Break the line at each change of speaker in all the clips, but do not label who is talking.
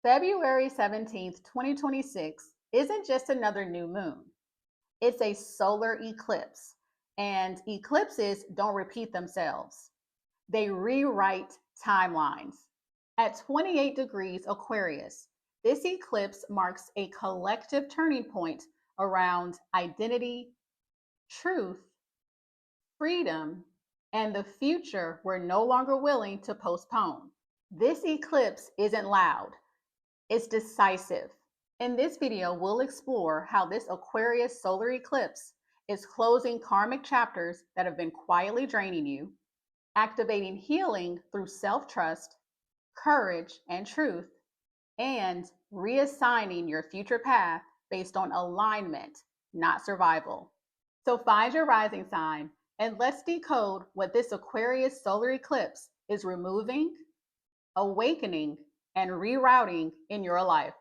February 17th, 2026 isn't just another new moon. It's a solar eclipse, and eclipses don't repeat themselves. They rewrite timelines. At 28 degrees Aquarius, this eclipse marks a collective turning point around identity, truth, freedom, and the future we're no longer willing to postpone. This eclipse isn't loud, it's decisive. In this video, we'll explore how this Aquarius solar eclipse is closing karmic chapters that have been quietly draining you, activating healing through self-trust, courage, and truth, and reassigning your future path based on alignment, not survival. So find your rising sign and let's decode what this Aquarius solar eclipse is removing, awakening, and rerouting in your life.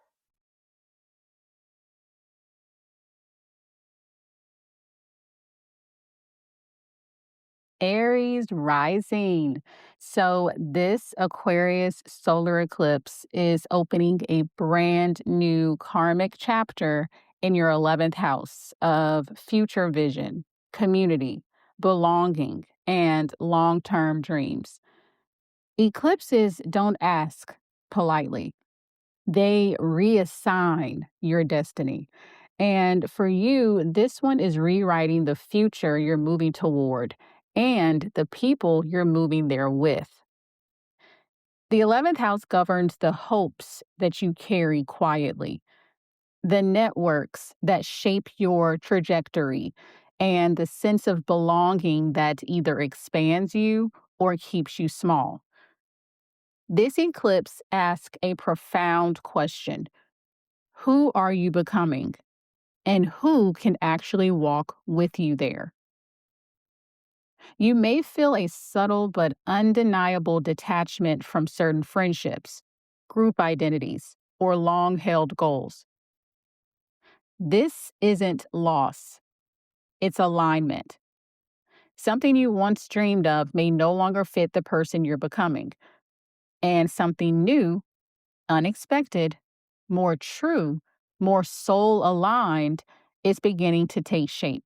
Aries rising. So, this Aquarius solar eclipse is opening a brand new karmic chapter in your 11th house of future vision, community, belonging, and long term dreams. Eclipses don't ask politely, they reassign your destiny. And for you, this one is rewriting the future you're moving toward and the people you're moving there with. The 11th house governs the hopes that you carry quietly, the networks that shape your trajectory, and the sense of belonging that either expands you or keeps you small. This eclipse asks a profound question. Who are you becoming? And who can actually walk with you there? You may feel a subtle but undeniable detachment from certain friendships, group identities, or long held goals. This isn't loss, it's alignment. Something you once dreamed of may no longer fit the person you're becoming, and something new, unexpected, more true, more soul aligned is beginning to take shape.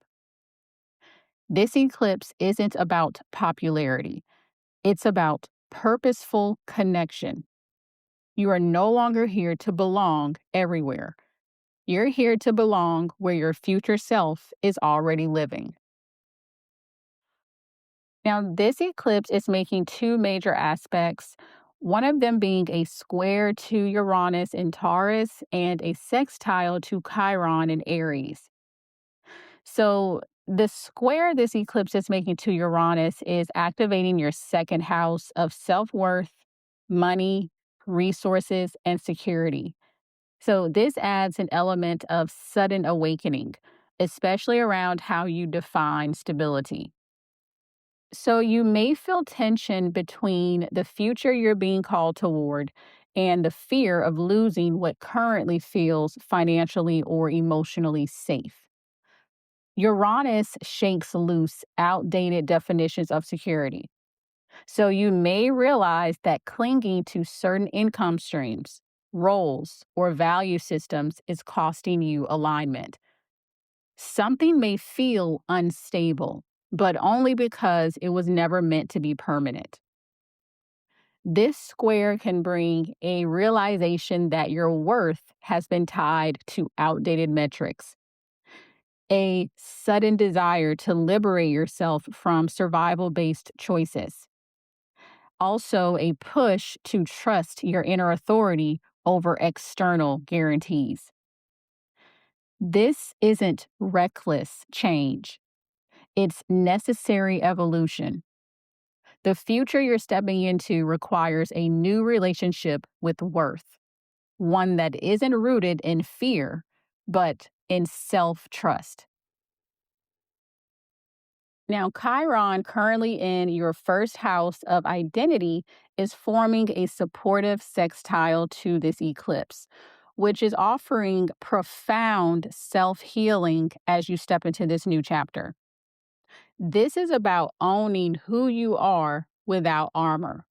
This eclipse isn't about popularity, it's about purposeful connection. You are no longer here to belong everywhere. You're here to belong where your future self is already living. Now, this eclipse is making two major aspects, one of them being a square to Uranus in Taurus and a sextile to Chiron in Aries. So, the square this eclipse is making to Uranus is activating your second house of self worth, money, resources, and security. So, this adds an element of sudden awakening, especially around how you define stability. So, you may feel tension between the future you're being called toward and the fear of losing what currently feels financially or emotionally safe. Uranus shakes loose outdated definitions of security. So you may realize that clinging to certain income streams, roles, or value systems is costing you alignment. Something may feel unstable, but only because it was never meant to be permanent. This square can bring a realization that your worth has been tied to outdated metrics, a sudden desire to liberate yourself from survival based choices. Also, a push to trust your inner authority over external guarantees. This isn't reckless change, it's necessary evolution. The future you're stepping into requires a new relationship with worth, one that isn't rooted in fear, but in self trust. Now, Chiron, currently in your first house of identity, is forming a supportive sextile to this eclipse, which is offering profound self healing as you step into this new chapter. This is about owning who you are without armor.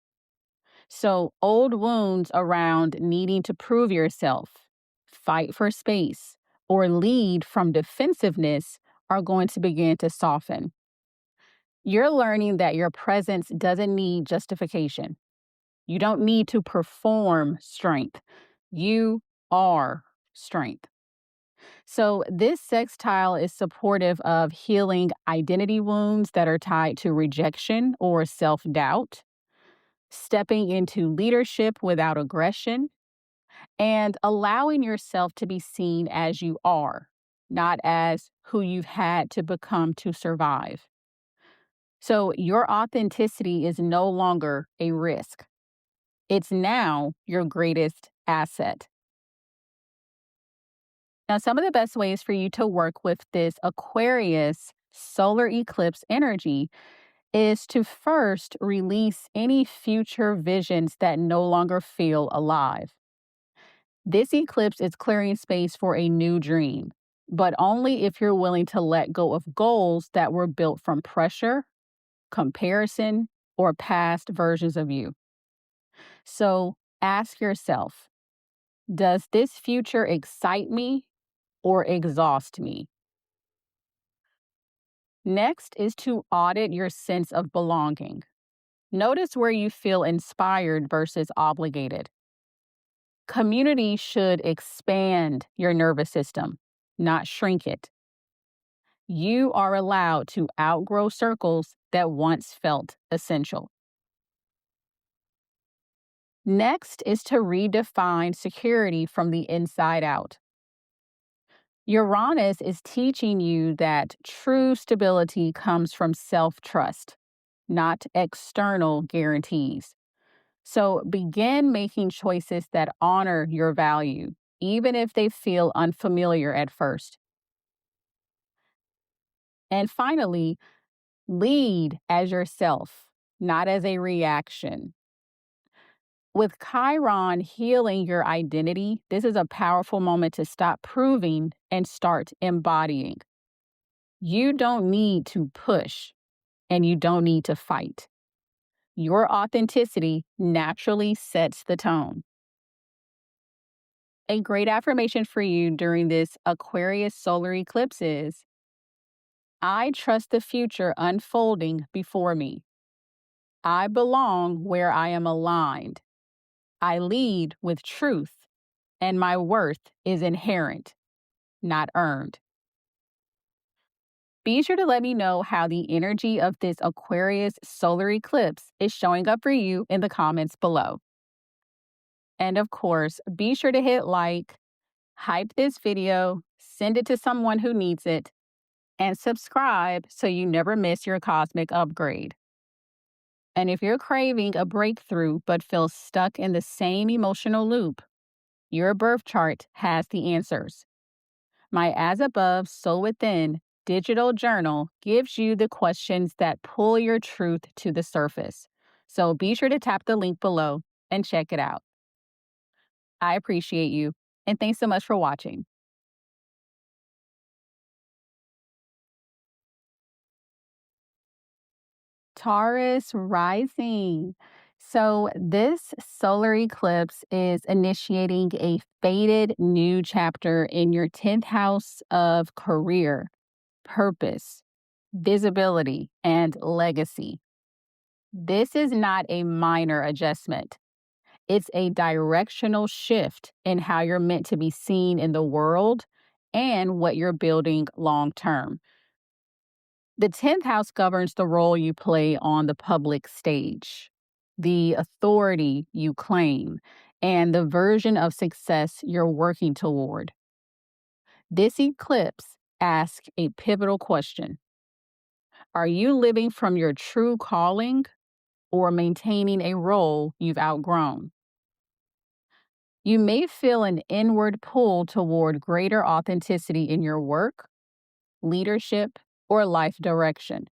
So, old wounds around needing to prove yourself, fight for space, or lead from defensiveness are going to begin to soften. You're learning that your presence doesn't need justification. You don't need to perform strength. You are strength. So, this sextile is supportive of healing identity wounds that are tied to rejection or self doubt, stepping into leadership without aggression, and allowing yourself to be seen as you are, not as who you've had to become to survive. So, your authenticity is no longer a risk, it's now your greatest asset. Now, some of the best ways for you to work with this Aquarius solar eclipse energy is to first release any future visions that no longer feel alive. This eclipse is clearing space for a new dream, but only if you're willing to let go of goals that were built from pressure, comparison, or past versions of you. So ask yourself, does this future excite me or exhaust me? Next is to audit your sense of belonging. Notice where you feel inspired versus obligated. Community should expand your nervous system, not shrink it. You are allowed to outgrow circles that once felt essential. Next is to redefine security from the inside out. Uranus is teaching you that true stability comes from self trust, not external guarantees. So begin making choices that honor your value, even if they feel unfamiliar at first. And finally, lead as yourself, not as a reaction. With Chiron healing your identity, this is a powerful moment to stop proving and start embodying. You don't need to push and you don't need to fight. Your authenticity naturally sets the tone. A great affirmation for you during this Aquarius solar eclipse is, I trust the future unfolding before me. I belong where I am aligned. I lead with truth, and my worth is inherent, not earned. Be sure to let me know how the energy of this Aquarius solar eclipse is showing up for you in the comments below. And of course, be sure to hit like, hype this video, send it to someone who needs it, and subscribe so you never miss your cosmic upgrade. And if you're craving a breakthrough but feel stuck in the same emotional loop, your birth chart has the answers. My As Above, So Within digital journal gives you the questions that pull your truth to the surface. So be sure to tap the link below and check it out. I appreciate you, and thanks so much for watching. Taurus rising. So, this solar eclipse is initiating a fated new chapter in your 10th house of career, purpose, visibility, and legacy. This is not a minor adjustment. It's a directional shift in how you're meant to be seen in the world and what you're building long term. The 10th house governs the role you play on the public stage, the authority you claim, and the version of success you're working toward. This eclipse asks a pivotal question. Are you living from your true calling or maintaining a role you've outgrown? You may feel an inward pull toward greater authenticity in your work, leadership, or life direction.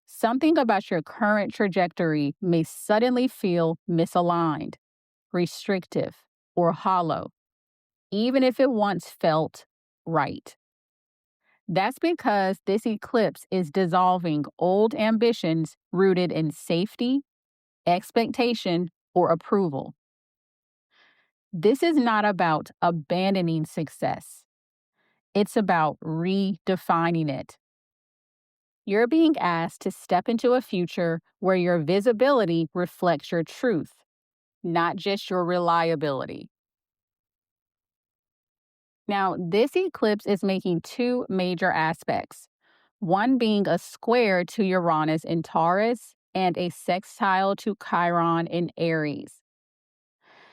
Something about your current trajectory may suddenly feel misaligned, restrictive, or hollow, even if it once felt right. That's because this eclipse is dissolving old ambitions rooted in safety, expectation, or approval. This is not about abandoning success. It's about redefining it. You're being asked to step into a future where your visibility reflects your truth, not just your reliability. Now, this eclipse is making two major aspects, one being a square to Uranus in Taurus and a sextile to Chiron in Aries.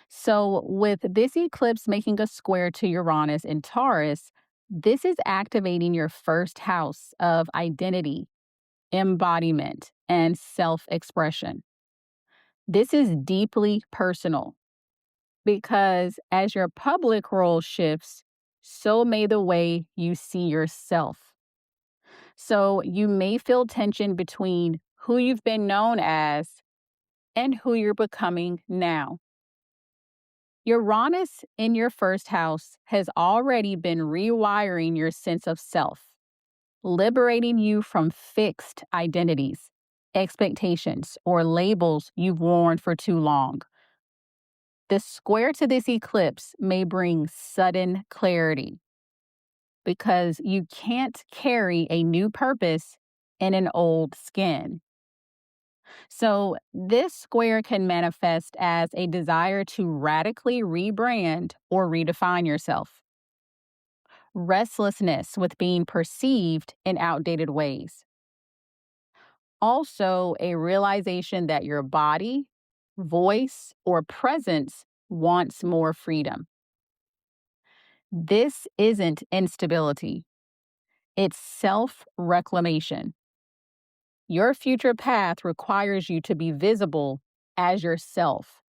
So, with this eclipse making a square to Uranus in Taurus, this is activating your first house of identity, embodiment, and self expression. This is deeply personal because as your public role shifts, so may the way you see yourself. So you may feel tension between who you've been known as and who you're becoming now. Uranus in your first house has already been rewiring your sense of self, liberating you from fixed identities, expectations, or labels you've worn for too long. The square to this eclipse may bring sudden clarity because you can't carry a new purpose in an old skin. So, this square can manifest as a desire to radically rebrand or redefine yourself, restlessness with being perceived in outdated ways. Also, a realization that your body, voice, or presence wants more freedom. This isn't instability, it's self reclamation. Your future path requires you to be visible as yourself,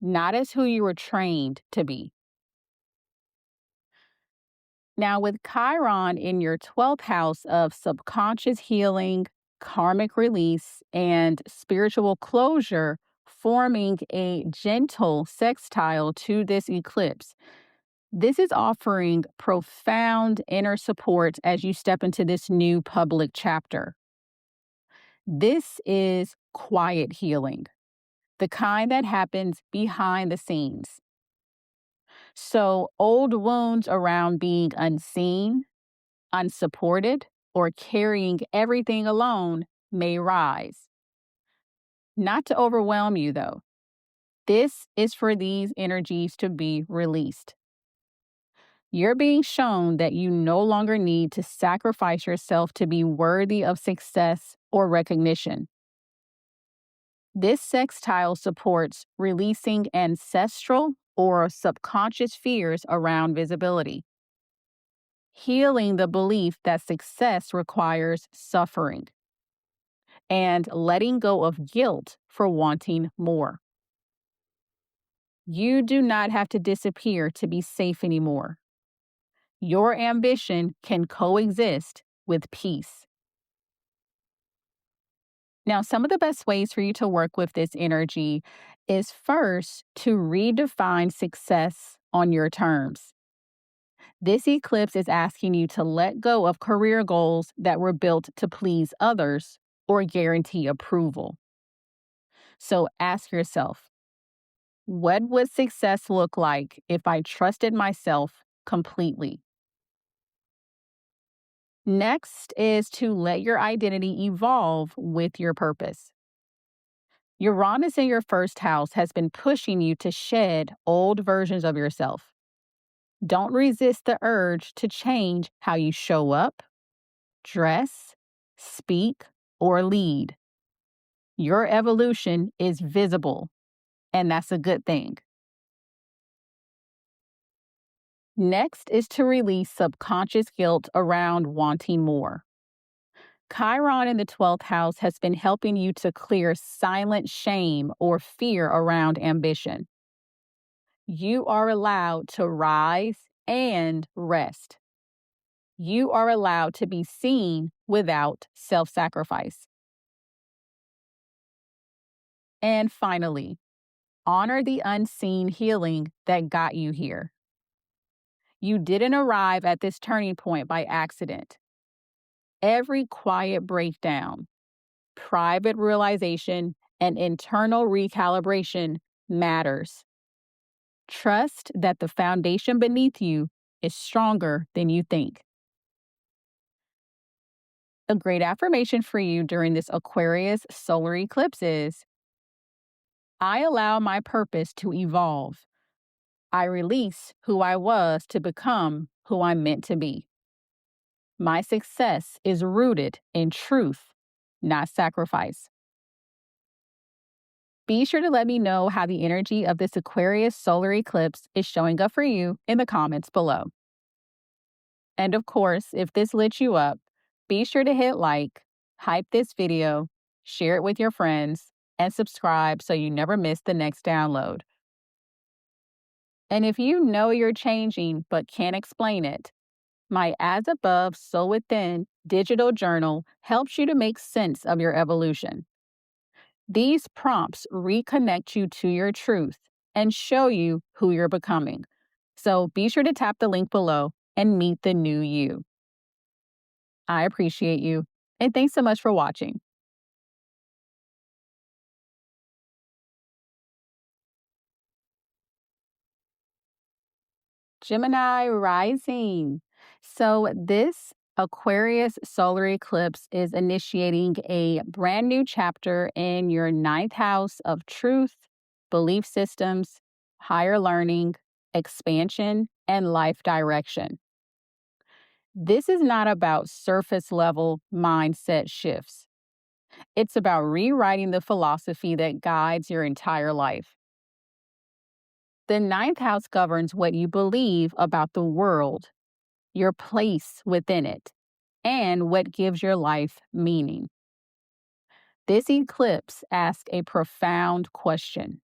not as who you were trained to be. Now, with Chiron in your 12th house of subconscious healing, karmic release, and spiritual closure, forming a gentle sextile to this eclipse, this is offering profound inner support as you step into this new public chapter. This is quiet healing, the kind that happens behind the scenes. So, old wounds around being unseen, unsupported, or carrying everything alone may rise. Not to overwhelm you, though. This is for these energies to be released. You're being shown that you no longer need to sacrifice yourself to be worthy of success or recognition. This sextile supports releasing ancestral or subconscious fears around visibility, healing the belief that success requires suffering, and letting go of guilt for wanting more. You do not have to disappear to be safe anymore. Your ambition can coexist with peace. Now, some of the best ways for you to work with this energy is first to redefine success on your terms. This eclipse is asking you to let go of career goals that were built to please others or guarantee approval. So ask yourself, what would success look like if I trusted myself completely? Next is to let your identity evolve with your purpose. Uranus in your first house has been pushing you to shed old versions of yourself. Don't resist the urge to change how you show up, dress, speak, or lead. Your evolution is visible, and that's a good thing. Next is to release subconscious guilt around wanting more. Chiron in the 12th house has been helping you to clear silent shame or fear around ambition. You are allowed to rise and rest. You are allowed to be seen without self sacrifice. And finally, honor the unseen healing that got you here. You didn't arrive at this turning point by accident. Every quiet breakdown, private realization, and internal recalibration matters. Trust that the foundation beneath you is stronger than you think. A great affirmation for you during this Aquarius solar eclipse is: I allow my purpose to evolve. I release who I was to become who I'm meant to be. My success is rooted in truth, not sacrifice. Be sure to let me know how the energy of this Aquarius solar eclipse is showing up for you in the comments below. And of course, if this lit you up, be sure to hit like, hype this video, share it with your friends, and subscribe so you never miss the next download. And if you know you're changing but can't explain it, my As Above, So Within digital journal helps you to make sense of your evolution. These prompts reconnect you to your truth and show you who you're becoming. So be sure to tap the link below and meet the new you. I appreciate you, and thanks so much for watching. Gemini rising. So, this Aquarius solar eclipse is initiating a brand new chapter in your ninth house of truth, belief systems, higher learning, expansion, and life direction. This is not about surface level mindset shifts. It's about rewriting the philosophy that guides your entire life. The ninth house governs what you believe about the world, your place within it, and what gives your life meaning. This eclipse asks a profound question.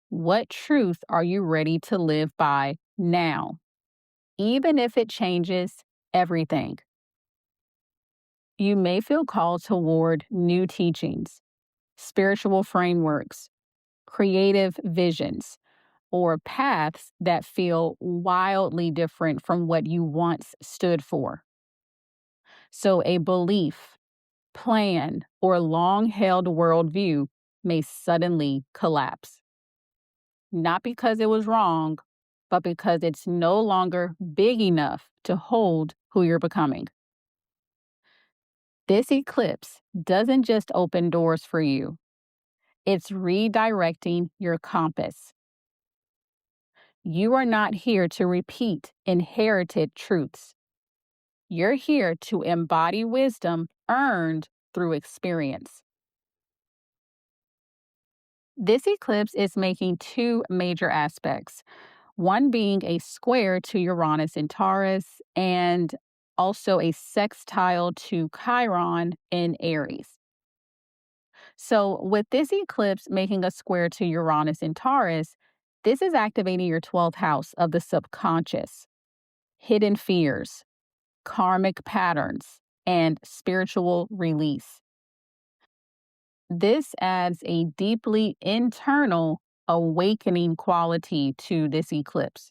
What truth are you ready to live by now, even if it changes everything? You may feel called toward new teachings, spiritual frameworks, creative visions, or paths that feel wildly different from what you once stood for. So, a belief, plan, or long held worldview may suddenly collapse. Not because it was wrong, but because it's no longer big enough to hold who you're becoming. This eclipse doesn't just open doors for you, it's redirecting your compass. You are not here to repeat inherited truths. You're here to embody wisdom earned through experience. This eclipse is making two major aspects, one being a square to Uranus in Taurus and also a sextile to Chiron in Aries. So, with this eclipse making a square to Uranus in Taurus, this is activating your 12th house of the subconscious, hidden fears, karmic patterns, and spiritual release. This adds a deeply internal awakening quality to this eclipse.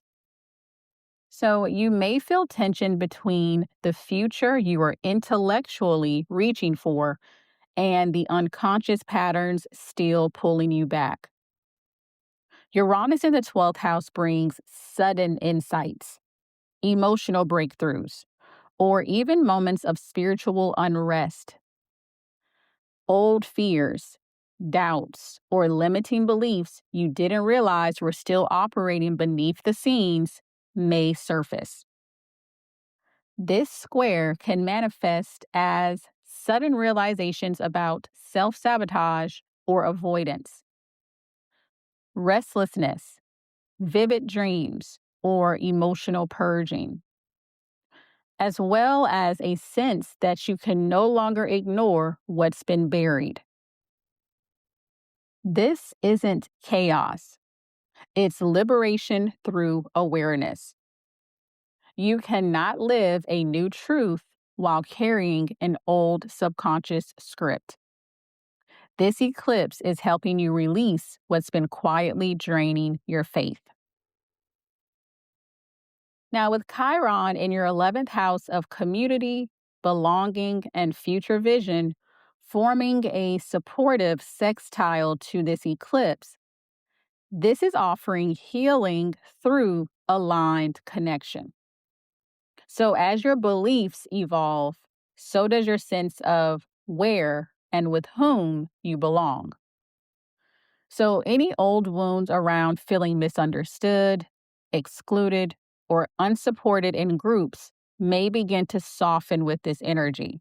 So, you may feel tension between the future you are intellectually reaching for and the unconscious patterns still pulling you back. Uranus in the 12th house brings sudden insights, emotional breakthroughs, or even moments of spiritual unrest. Old fears, doubts, or limiting beliefs you didn't realize were still operating beneath the scenes may surface. This square can manifest as sudden realizations about self sabotage or avoidance, restlessness, vivid dreams, or emotional purging, as well as a sense that you can no longer ignore what's been buried. This isn't chaos, it's liberation through awareness. You cannot live a new truth while carrying an old subconscious script. This eclipse is helping you release what's been quietly draining your faith. Now, with Chiron in your 11th house of community, belonging, and future vision, forming a supportive sextile to this eclipse, This is offering healing through aligned connection. So, as your beliefs evolve, so does your sense of where and with whom you belong. So, any old wounds around feeling misunderstood, excluded, or unsupported in groups may begin to soften with this energy.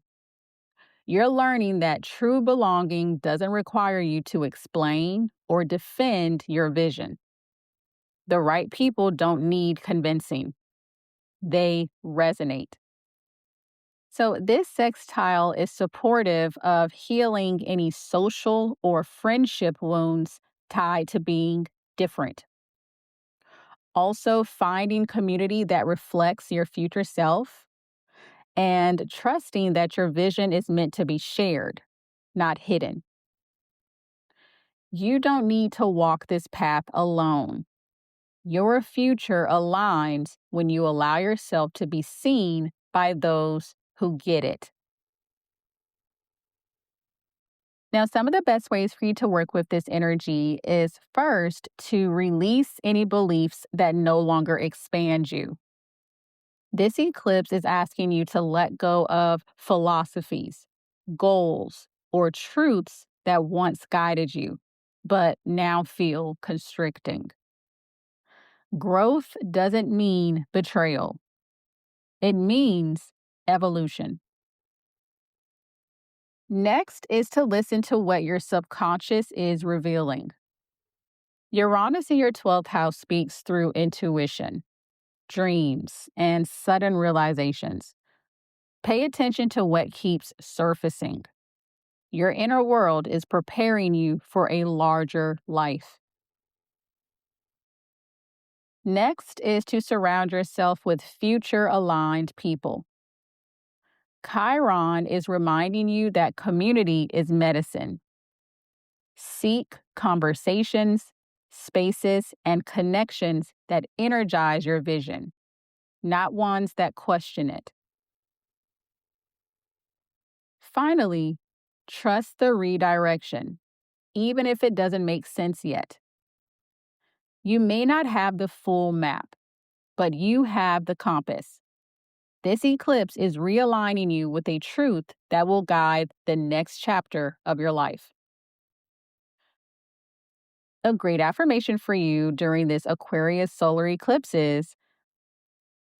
You're learning that true belonging doesn't require you to explain or defend your vision. The right people don't need convincing, they resonate. So, this sextile is supportive of healing any social or friendship wounds tied to being different. Also, finding community that reflects your future self and trusting that your vision is meant to be shared, not hidden. You don't need to walk this path alone. Your future aligns when you allow yourself to be seen by those who get it. Now, some of the best ways for you to work with this energy is first to release any beliefs that no longer expand you. This eclipse is asking you to let go of philosophies, goals, or truths that once guided you, but now feel constricting. Growth doesn't mean betrayal, it means evolution. Next is to listen to what your subconscious is revealing. Uranus in your 12th house speaks through intuition, dreams, and sudden realizations. Pay attention to what keeps surfacing. Your inner world is preparing you for a larger life. Next is to surround yourself with future aligned people. Chiron is reminding you that community is medicine. Seek conversations, spaces, and connections that energize your vision, not ones that question it. Finally, trust the redirection, even if it doesn't make sense yet. You may not have the full map, but you have the compass. This eclipse is realigning you with a truth that will guide the next chapter of your life. A great affirmation for you during this Aquarius solar eclipse is: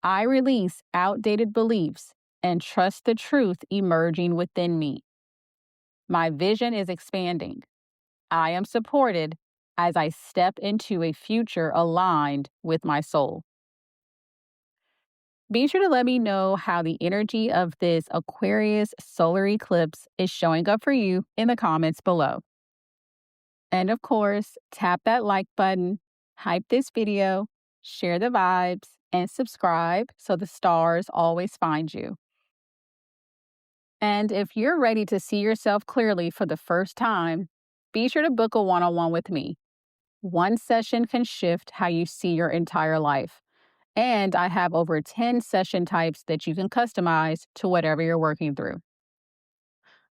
I release outdated beliefs and trust the truth emerging within me. My vision is expanding. I am supported as I step into a future aligned with my soul. Be sure to let me know how the energy of this Aquarius solar eclipse is showing up for you in the comments below. And of course, tap that like button, hype this video, share the vibes, and subscribe so the stars always find you. And if you're ready to see yourself clearly for the first time, be sure to book a one-on-one with me. One session can shift how you see your entire life. And I have over 10 session types that you can customize to whatever you're working through.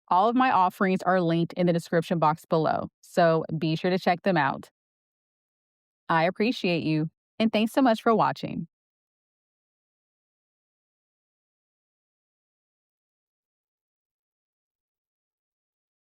All of my offerings are linked in the description box below, so be sure to check them out. I appreciate you, and thanks so much for watching.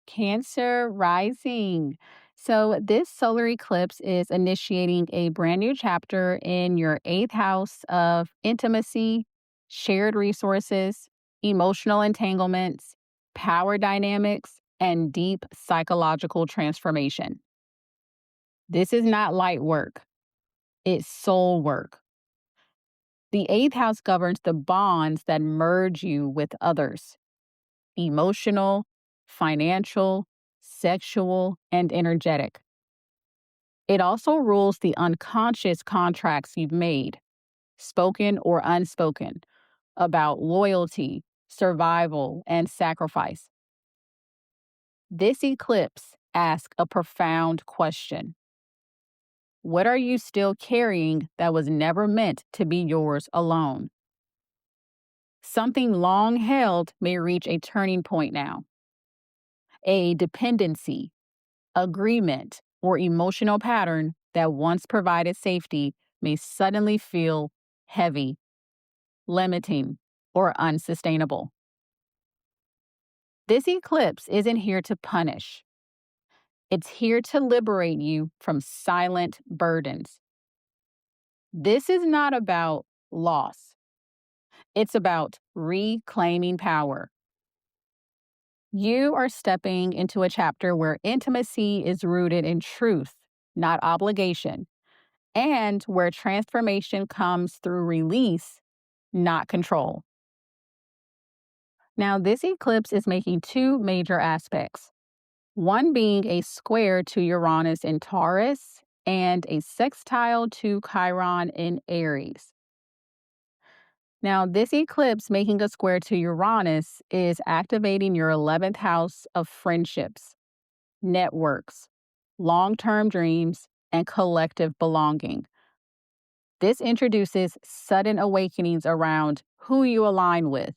Cancer rising. So, this solar eclipse is initiating a brand new chapter in your 8th house of intimacy, shared resources, emotional entanglements, power dynamics, and deep psychological transformation. This is not light work, it's soul work. The 8th house governs the bonds that merge you with others: emotional, financial, sexual, and energetic. It also rules the unconscious contracts you've made, spoken or unspoken, about loyalty, survival, and sacrifice. This eclipse asks a profound question. What are you still carrying that was never meant to be yours alone? Something long held may reach a turning point now. A dependency, agreement, or emotional pattern that once provided safety may suddenly feel heavy, limiting, or unsustainable. This eclipse isn't here to punish. It's here to liberate you from silent burdens. This is not about loss. It's about reclaiming power. You are stepping into a chapter where intimacy is rooted in truth, not obligation, and where transformation comes through release, not control. Now, this eclipse is making two major aspects, one being a square to Uranus in Taurus and a sextile to Chiron in Aries. Now, this eclipse making a square to Uranus is activating your 11th house of friendships, networks, long term dreams, and collective belonging. This introduces sudden awakenings around who you align with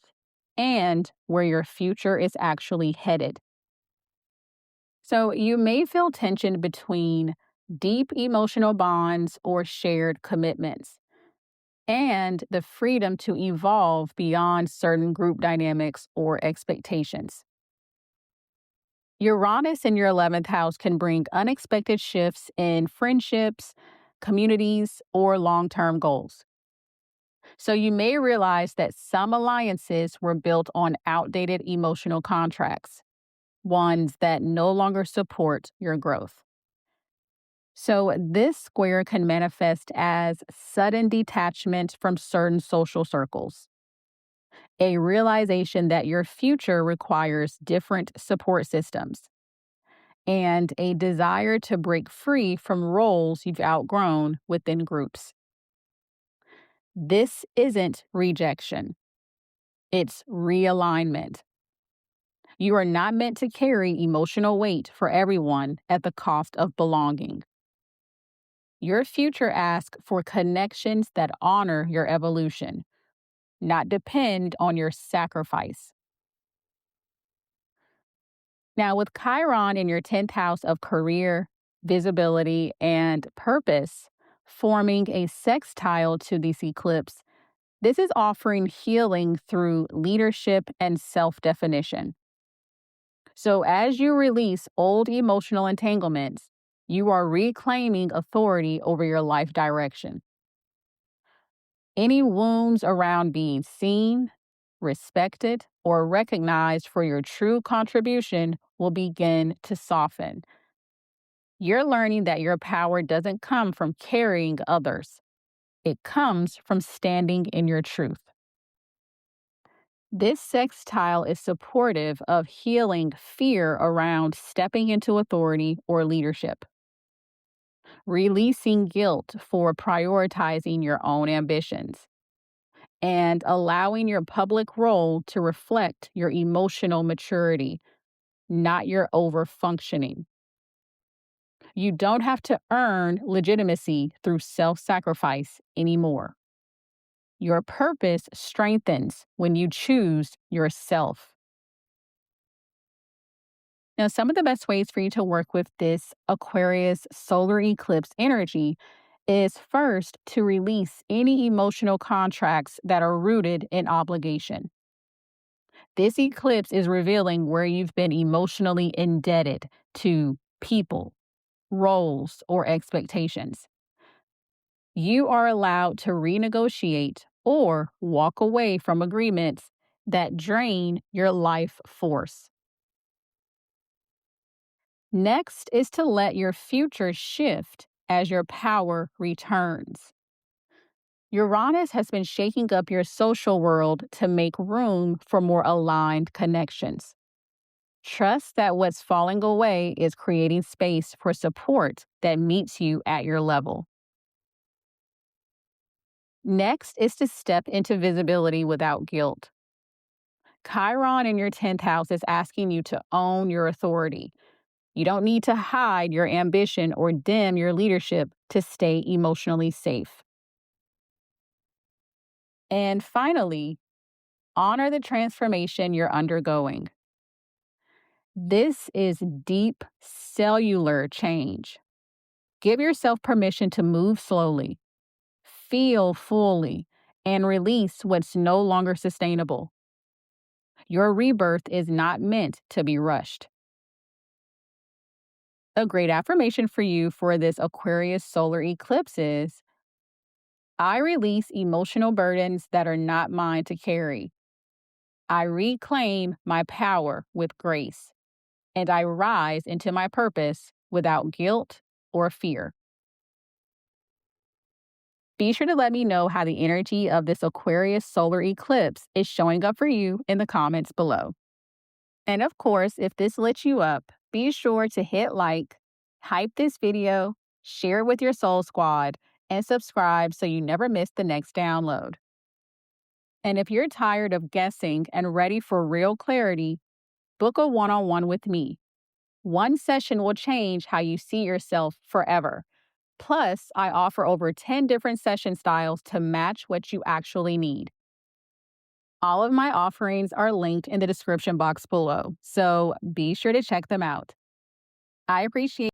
and where your future is actually headed. So, you may feel tension between deep emotional bonds or shared commitments, and the freedom to evolve beyond certain group dynamics or expectations. Uranus in your 11th house can bring unexpected shifts in friendships, communities, or long term goals. So you may realize that some alliances were built on outdated emotional contracts, ones that no longer support your growth. So, this square can manifest as sudden detachment from certain social circles, a realization that your future requires different support systems, and a desire to break free from roles you've outgrown within groups. This isn't rejection, it's realignment. You are not meant to carry emotional weight for everyone at the cost of belonging. Your future asks for connections that honor your evolution, not depend on your sacrifice. Now, with Chiron in your 10th house of career, visibility, and purpose, forming a sextile to this eclipse, this is offering healing through leadership and self definition. So, as you release old emotional entanglements, you are reclaiming authority over your life direction. Any wounds around being seen, respected, or recognized for your true contribution will begin to soften. You're learning that your power doesn't come from carrying others, it comes from standing in your truth. This sextile is supportive of healing fear around stepping into authority or leadership, releasing guilt for prioritizing your own ambitions, and allowing your public role to reflect your emotional maturity, not your overfunctioning. You don't have to earn legitimacy through self sacrifice anymore. Your purpose strengthens when you choose yourself. Now, some of the best ways for you to work with this Aquarius solar eclipse energy is first to release any emotional contracts that are rooted in obligation. This eclipse is revealing where you've been emotionally indebted to people, roles, or expectations. You are allowed to renegotiate or walk away from agreements that drain your life force. Next is to let your future shift as your power returns. Uranus has been shaking up your social world to make room for more aligned connections. Trust that what's falling away is creating space for support that meets you at your level. Next is to step into visibility without guilt. Chiron in your 10th house is asking you to own your authority. You don't need to hide your ambition or dim your leadership to stay emotionally safe. And finally, honor the transformation you're undergoing. This is deep cellular change. Give yourself permission to move slowly, feel fully, and release what's no longer sustainable. Your rebirth is not meant to be rushed. A great affirmation for you for this Aquarius solar eclipse is: I release emotional burdens that are not mine to carry. I reclaim my power with grace, and I rise into my purpose without guilt or fear. Be sure to let me know how the energy of this Aquarius solar eclipse is showing up for you in the comments below. And of course, if this lit you up, be sure to hit like, hype this video, share it with your soul squad, and subscribe so you never miss the next download. And if you're tired of guessing and ready for real clarity, book a one-on-one with me. One session will change how you see yourself forever. Plus, I offer over 10 different session styles to match what you actually need. All of my offerings are linked in the description box below, so be sure to check them out. I appreciate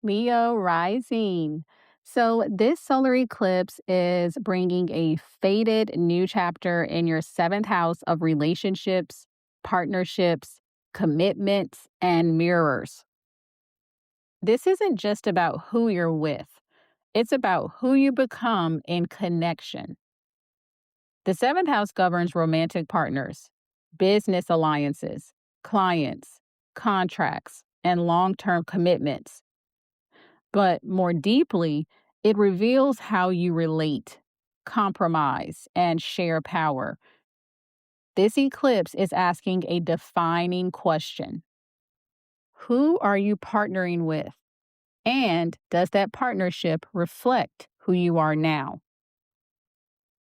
Leo rising. So, this solar eclipse is bringing a faded new chapter in your seventh house of relationships, partnerships, commitments, and mirrors. This isn't just about who you're with, it's about who you become in connection. The seventh house governs romantic partners, business alliances, clients, contracts, and long term commitments. But more deeply, it reveals how you relate, compromise, and share power. This eclipse is asking a defining question: who are you partnering with? And does that partnership reflect who you are now?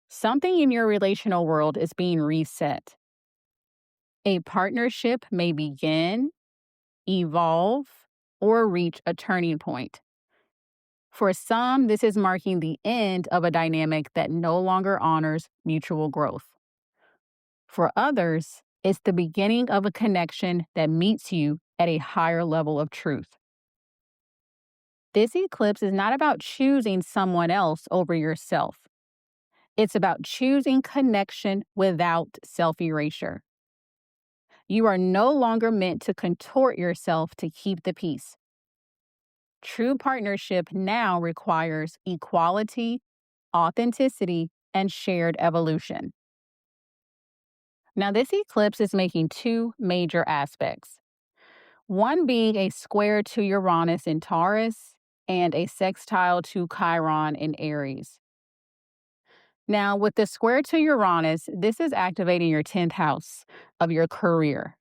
Something in your relational world is being reset. A partnership may begin, evolve, or reach a turning point. For some, this is marking the end of a dynamic that no longer honors mutual growth. For others, it's the beginning of a connection that meets you at a higher level of truth. This eclipse is not about choosing someone else over yourself. It's about choosing connection without self erasure. You are no longer meant to contort yourself to keep the peace. True partnership now requires equality, authenticity, and shared evolution. Now, this eclipse is making two major aspects, one being a square to Uranus in Taurus and a sextile to Chiron in Aries. Now, with the square to Uranus, this is activating your 10th house of your career,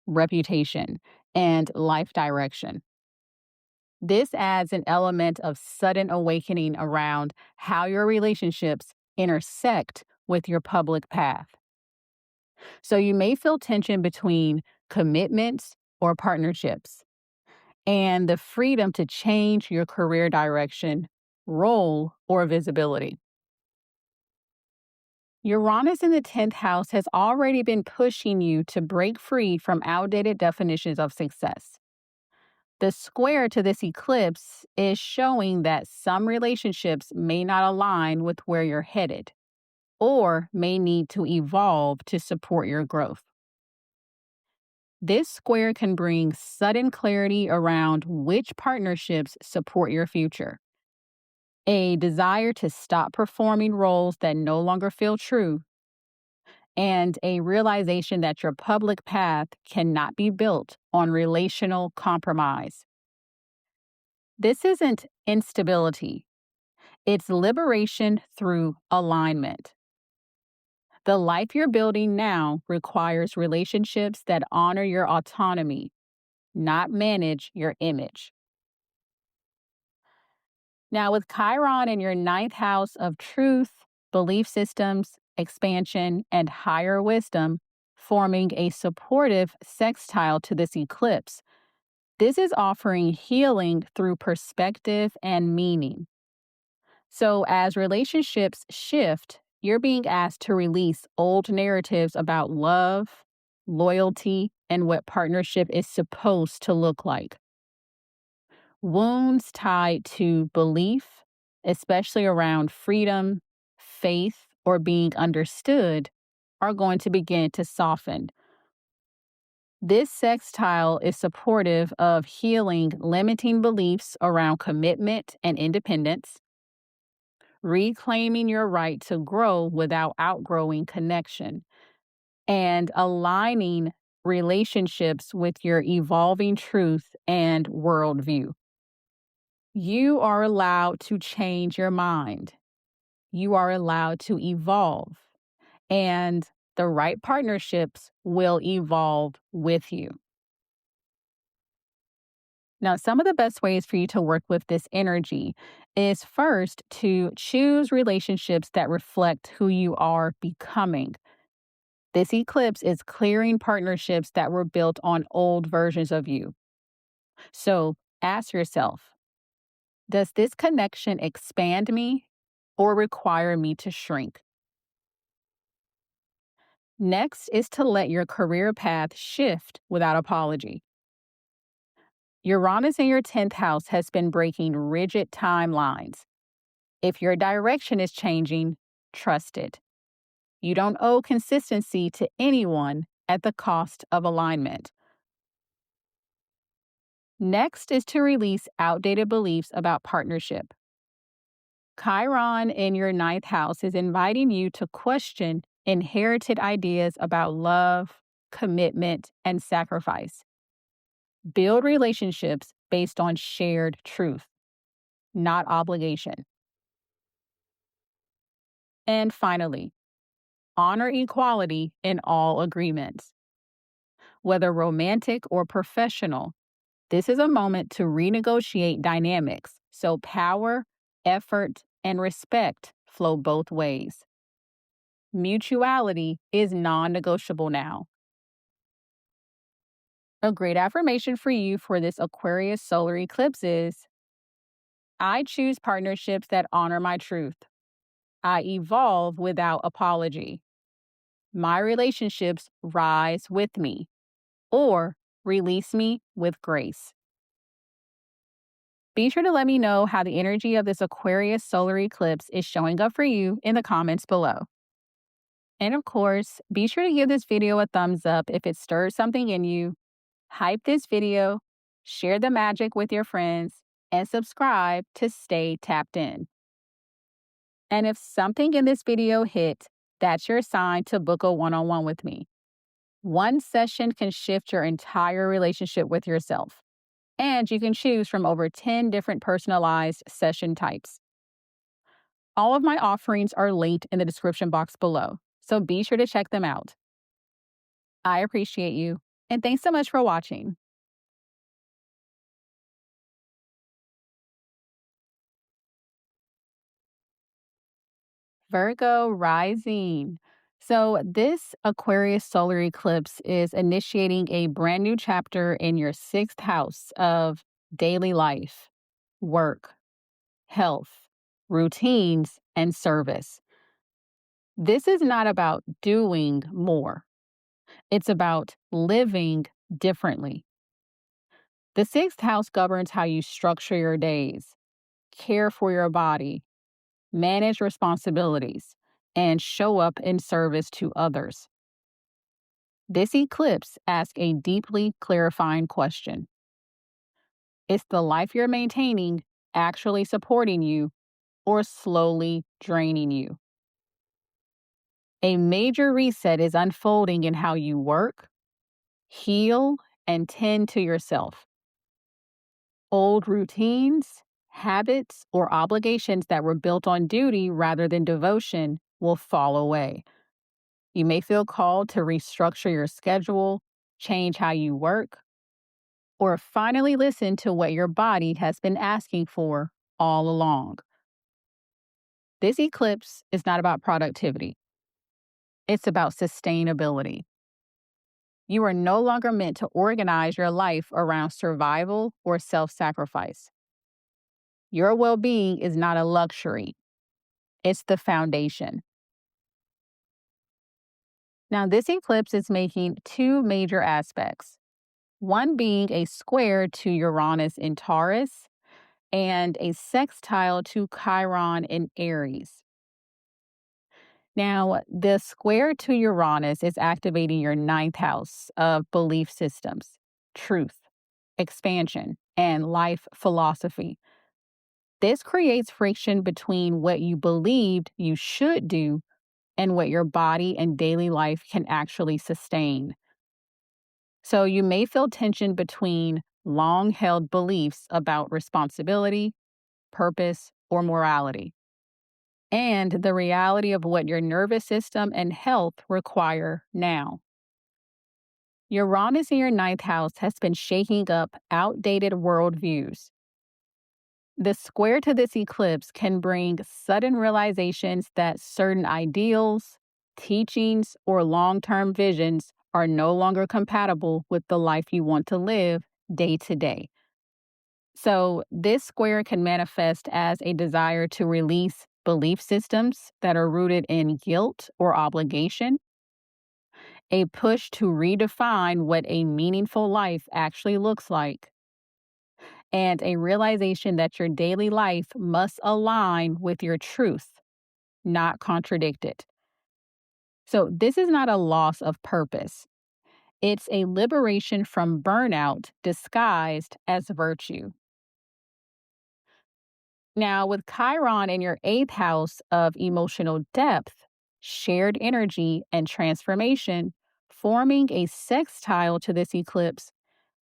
reputation, and life direction. This adds an element of sudden awakening around how your relationships intersect with your public path. So you may feel tension between commitments or partnerships and the freedom to change your career direction, role, or visibility. Uranus in the 10th house has already been pushing you to break free from outdated definitions of success. The square to this eclipse is showing that some relationships may not align with where you're headed or may need to evolve to support your growth. This square can bring sudden clarity around which partnerships support your future, a desire to stop performing roles that no longer feel true, and a realization that your public path cannot be built on relational compromise. This isn't instability, it's liberation through alignment. The life you're building now requires relationships that honor your autonomy, not manage your image. Now, with Chiron in your ninth house of truth, belief systems, expansion, and higher wisdom, forming a supportive sextile to this eclipse, this is offering healing through perspective and meaning. So, as relationships shift, You're being asked to release old narratives about love, loyalty, and what partnership is supposed to look like. Wounds tied to belief, especially around freedom, faith, or being understood, are going to begin to soften. This sextile is supportive of healing limiting beliefs around commitment and independence, reclaiming your right to grow without outgrowing connection, and aligning relationships with your evolving truth and worldview. You are allowed to change your mind. You are allowed to evolve, and the right partnerships will evolve with you. Now, some of the best ways for you to work with this energy is first to choose relationships that reflect who you are becoming. This eclipse is clearing partnerships that were built on old versions of you. So ask yourself, does this connection expand me or require me to shrink? Next is to let your career path shift without apology. Uranus in your 10th house has been breaking rigid timelines. If your direction is changing, trust it. You don't owe consistency to anyone at the cost of alignment. Next is to release outdated beliefs about partnership. Chiron in your 9th house is inviting you to question inherited ideas about love, commitment, and sacrifice. Build relationships based on shared truth, not obligation. And finally, honor equality in all agreements. Whether romantic or professional, this is a moment to renegotiate dynamics so power, effort, and respect flow both ways. Mutuality is non negotiable now. A great affirmation for you for this Aquarius solar eclipse is: I choose partnerships that honor my truth. I evolve without apology. My relationships rise with me or release me with grace. Be sure to let me know how the energy of this Aquarius solar eclipse is showing up for you in the comments below. And of course, be sure to give this video a thumbs up if it stirs something in you. Hype this video, share the magic with your friends, and subscribe to stay tapped in. And if something in this video hit, that's your sign to book a one-on-one with me. One session can shift your entire relationship with yourself, and you can choose from over 10 different personalized session types. All of my offerings are linked in the description box below, so be sure to check them out. I appreciate you, and thanks so much for watching. Virgo rising. So, this Aquarius solar eclipse is initiating a brand new chapter in your 6th house of daily life, work, health, routines, and service. This is not about doing more, it's about living differently. The 6th house governs how you structure your days, care for your body, manage responsibilities, and show up in service to others. This eclipse asks a deeply clarifying question. Is the life you're maintaining actually supporting you or slowly draining you? A major reset is unfolding in how you work, heal, and tend to yourself. Old routines, habits, or obligations that were built on duty rather than devotion will fall away. You may feel called to restructure your schedule, change how you work, or finally listen to what your body has been asking for all along. This eclipse is not about productivity, it's about sustainability. You are no longer meant to organize your life around survival or self sacrifice. Your well being is not a luxury, it's the foundation. Now, this eclipse is making two major aspects, one being a square to Uranus in Taurus and a sextile to Chiron in Aries. Now, the square to Uranus is activating your ninth house of belief systems, truth, expansion, and life philosophy. This creates friction between what you believed you should do and what your body and daily life can actually sustain. So you may feel tension between long held beliefs about responsibility, purpose, or morality, and the reality of what your nervous system and health require now. Uranus in your ninth house has been shaking up outdated worldviews. The square to this eclipse can bring sudden realizations that certain ideals, teachings, or long term visions are no longer compatible with the life you want to live day to day. So, this square can manifest as a desire to release belief systems that are rooted in guilt or obligation, a push to redefine what a meaningful life actually looks like, and a realization that your daily life must align with your truth, not contradict it. So, this is not a loss of purpose. It's a liberation from burnout disguised as virtue. Now, with Chiron in your eighth house of emotional depth, shared energy, and transformation, forming a sextile to this eclipse,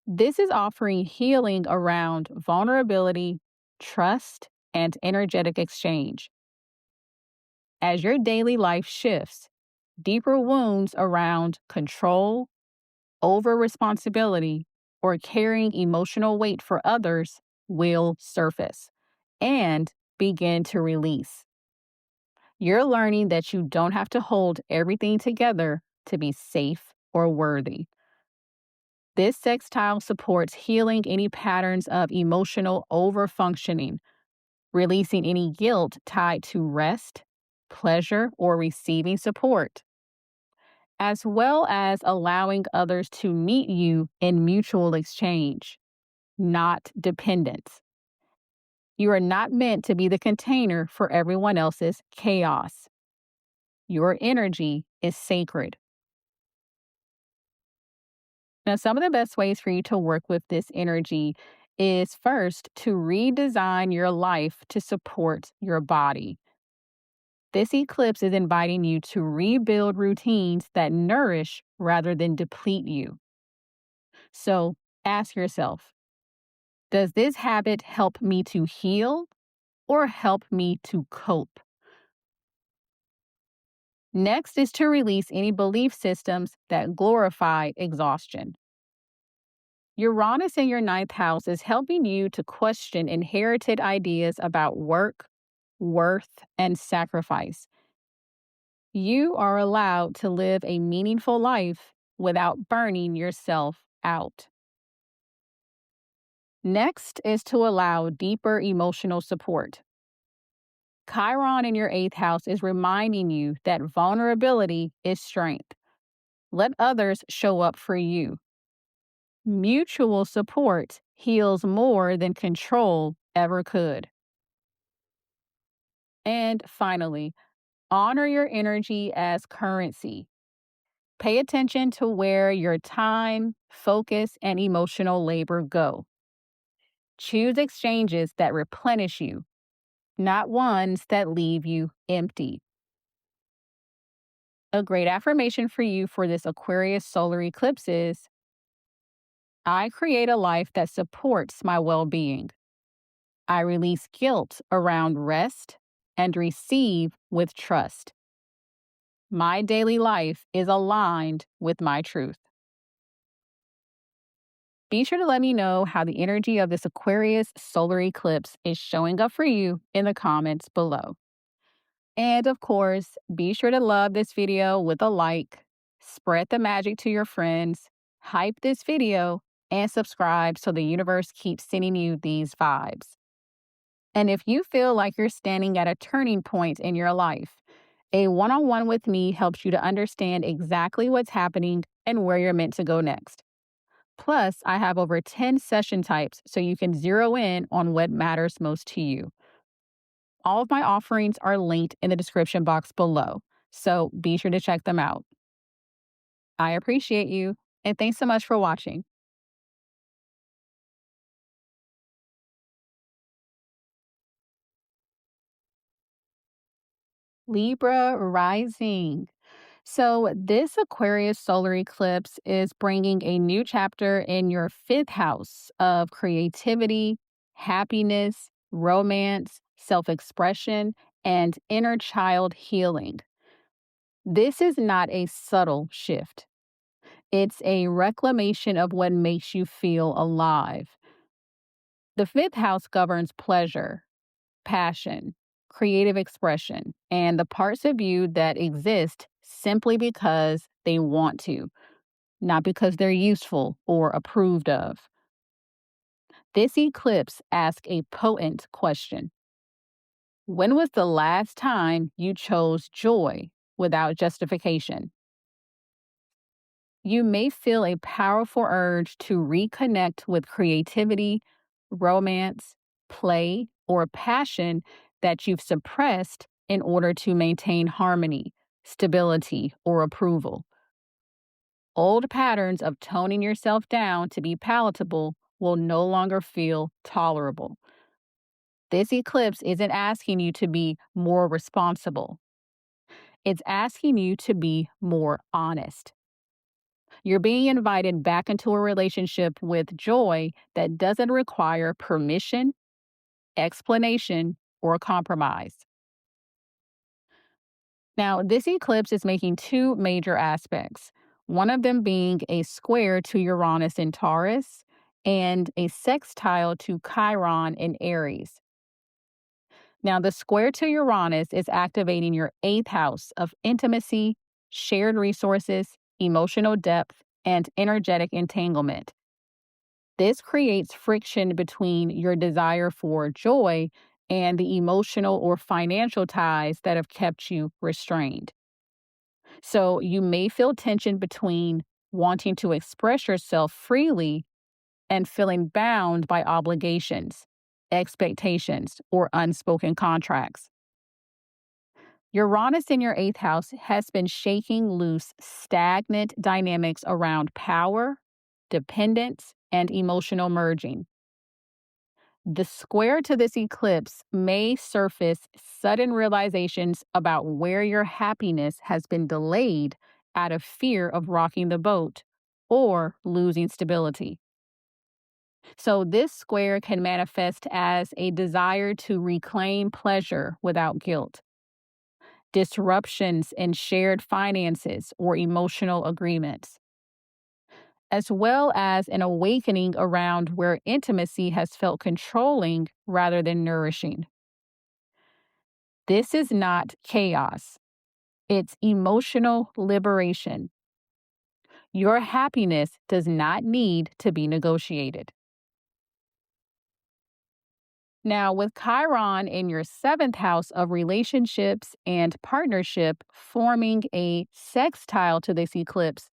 this is offering healing around vulnerability, trust, and energetic exchange. As your daily life shifts, deeper wounds around control, over responsibility, or carrying emotional weight for others will surface and begin to release. You're learning that you don't have to hold everything together to be safe or worthy. This sextile supports healing any patterns of emotional overfunctioning, releasing any guilt tied to rest, pleasure, or receiving support, as well as allowing others to meet you in mutual exchange, not dependence. You are not meant to be the container for everyone else's chaos. Your energy is sacred. Now, some of the best ways for you to work with this energy is first to redesign your life to support your body. This eclipse is inviting you to rebuild routines that nourish rather than deplete you. So ask yourself, does this habit help me to heal or help me to cope? Next is to release any belief systems that glorify exhaustion. Uranus in your ninth house is helping you to question inherited ideas about work, worth, and sacrifice. You are allowed to live a meaningful life without burning yourself out. Next is to allow deeper emotional support. Chiron in your eighth house is reminding you that vulnerability is strength. Let others show up for you. Mutual support heals more than control ever could. And finally, honor your energy as currency. Pay attention to where your time, focus, and emotional labor go. Choose exchanges that replenish you, not ones that leave you empty. A great affirmation for you for this Aquarius solar eclipse is, I create a life that supports my well being. I release guilt around rest and receive with trust. My daily life is aligned with my truth. Be sure to let me know how the energy of this Aquarius solar eclipse is showing up for you in the comments below. And of course, be sure to love this video with a like, spread the magic to your friends, hype this video, and subscribe so the universe keeps sending you these vibes. And if you feel like you're standing at a turning point in your life, A one on one with me helps you to understand exactly what's happening and where you're meant to go next. Plus, I have over 10 session types so you can zero in on what matters most to you. All of my offerings are linked in the description box below, so be sure to check them out. I appreciate you, and thanks so much for watching. Libra rising. So, this Aquarius solar eclipse is bringing a new chapter in your fifth house of creativity, happiness, romance, self expression, and inner child healing. This is not a subtle shift, it's a reclamation of what makes you feel alive. The fifth house governs pleasure, passion, creative expression, and the parts of you that exist simply because they want to, not because they're useful or approved of. This eclipse asks a potent question. When was the last time you chose joy without justification? You may feel a powerful urge to reconnect with creativity, romance, play, or passion that you've suppressed in order to maintain harmony, stability, or approval. Old patterns of toning yourself down to be palatable will no longer feel tolerable. This eclipse isn't asking you to be more responsible, it's asking you to be more honest. You're being invited back into a relationship with joy that doesn't require permission, explanation, or compromise. Now, this eclipse is making two major aspects, one of them being a square to Uranus in Taurus and a sextile to Chiron in Aries. Now, the square to Uranus is activating your eighth house of intimacy, shared resources, emotional depth, and energetic entanglement. This creates friction between your desire for joy and the emotional or financial ties that have kept you restrained. So you may feel tension between wanting to express yourself freely and feeling bound by obligations, expectations, or unspoken contracts. Uranus in your eighth house has been shaking loose stagnant dynamics around power, dependence, and emotional merging. The square to this eclipse may surface sudden realizations about where your happiness has been delayed out of fear of rocking the boat or losing stability. So, this square can manifest as a desire to reclaim pleasure without guilt, disruptions in shared finances or emotional agreements, as well as an awakening around where intimacy has felt controlling rather than nourishing. This is not chaos, it's emotional liberation. Your happiness does not need to be negotiated. Now, with Chiron in your seventh house of relationships and partnership forming a sextile to this eclipse,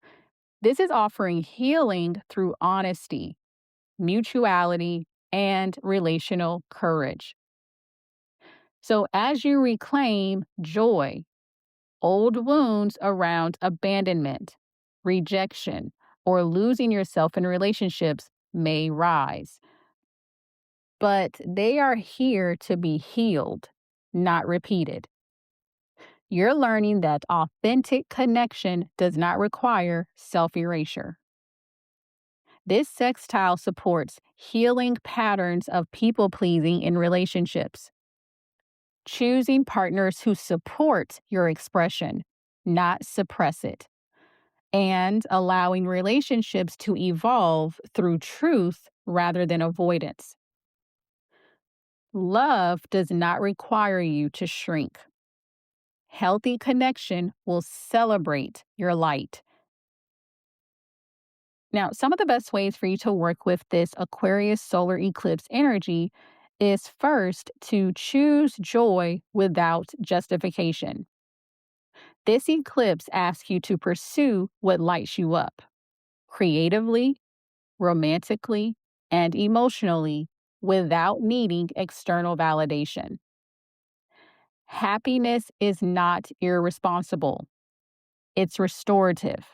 this is offering healing through honesty, mutuality, and relational courage. So, as you reclaim joy, old wounds around abandonment, rejection, or losing yourself in relationships may rise, but they are here to be healed, not repeated. You're learning that authentic connection does not require self erasure. This sextile supports healing patterns of people pleasing in relationships, choosing partners who support your expression, not suppress it, and allowing relationships to evolve through truth rather than avoidance. Love does not require you to shrink. Healthy connection will celebrate your light. Now, some of the best ways for you to work with this Aquarius solar eclipse energy is first to choose joy without justification. This eclipse asks you to pursue what lights you up creatively, romantically, and emotionally without needing external validation. Happiness is not irresponsible, it's restorative.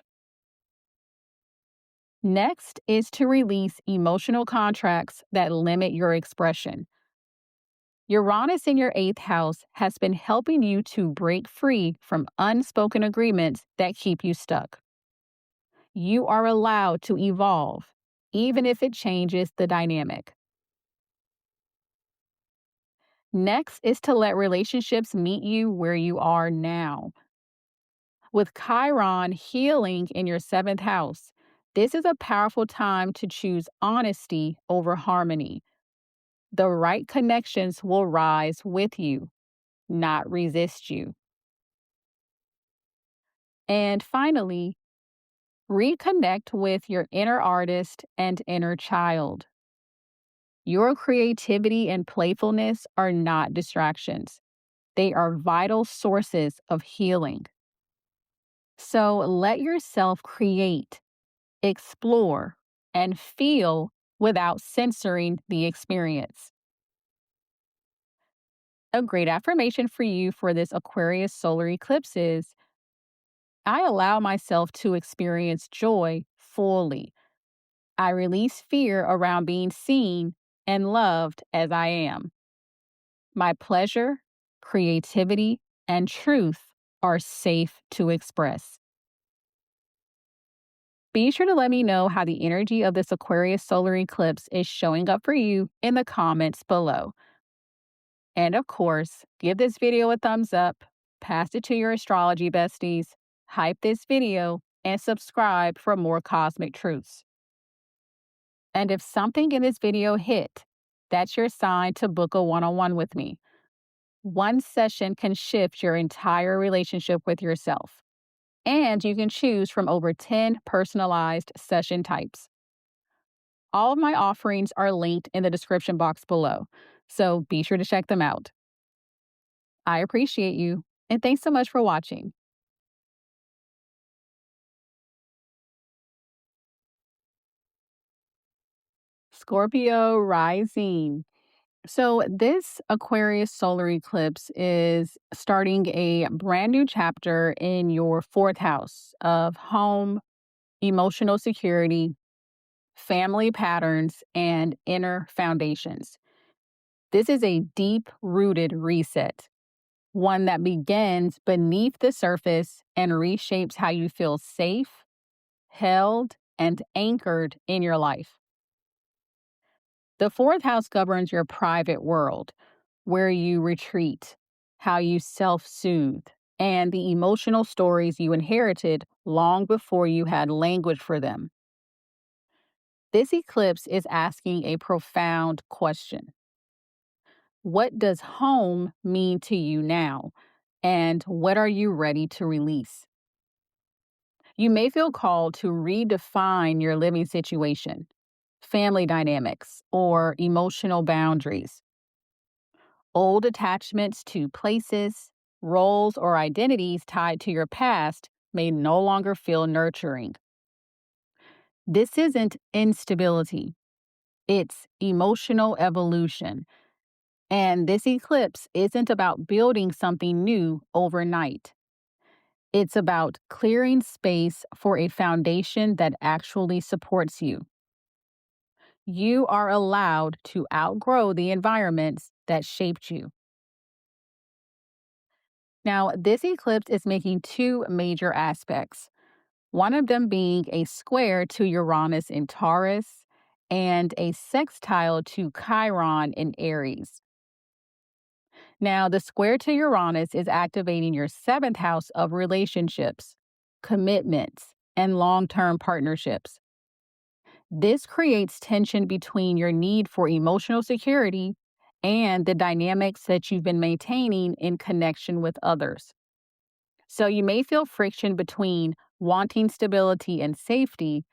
Next is to release emotional contracts that limit your expression. Uranus in your eighth house has been helping you to break free from unspoken agreements that keep you stuck. You are allowed to evolve, even if it changes the dynamic. Next is to let relationships meet you where you are now. With Chiron healing in your seventh house, this is a powerful time to choose honesty over harmony. The right connections will rise with you, not resist you. And finally, reconnect with your inner artist and inner child. Your creativity and playfulness are not distractions, they are vital sources of healing. So let yourself create, explore, and feel without censoring the experience. A great affirmation for you for this Aquarius solar eclipse is I allow myself to experience joy fully. I release fear around being seen and loved as I am. My pleasure, creativity, and truth are safe to express. Be sure to let me know how the energy of this Aquarius solar eclipse is showing up for you in the comments below. And of course, give this video a thumbs up, pass it to your astrology besties, hype this video, and subscribe for more cosmic truths. And if something in this video hit, that's your sign to book a one-on-one with me. One session can shift your entire relationship with yourself. And you can choose from over 10 personalized session types. All of my offerings are linked in the description box below, so be sure to check them out. I appreciate you, and thanks so much for watching. Scorpio rising. So, this Aquarius solar eclipse is starting a brand new chapter in your fourth house of home, emotional security, family patterns, and inner foundations. This is a deep rooted reset, one that begins beneath the surface and reshapes how you feel safe, held, and anchored in your life. The fourth house governs your private world, where you retreat, how you self soothe, and the emotional stories you inherited long before you had language for them. This eclipse is asking a profound question. What does home mean to you now? And what are you ready to release? You may feel called to redefine your living situation, family dynamics, or emotional boundaries. Old attachments to places, roles, or identities tied to your past may no longer feel nurturing. This isn't instability, it's emotional evolution. And this eclipse isn't about building something new overnight. It's about clearing space for a foundation that actually supports you. You are allowed to outgrow the environments that shaped you. Now, this eclipse is making two major aspects, one of them being a square to Uranus in Taurus and a sextile to Chiron in Aries. Now, the square to Uranus is activating your seventh house of relationships, commitments, and long term partnerships. This creates tension between your need for emotional security and the dynamics that you've been maintaining in connection with others. So you may feel friction between wanting stability and safety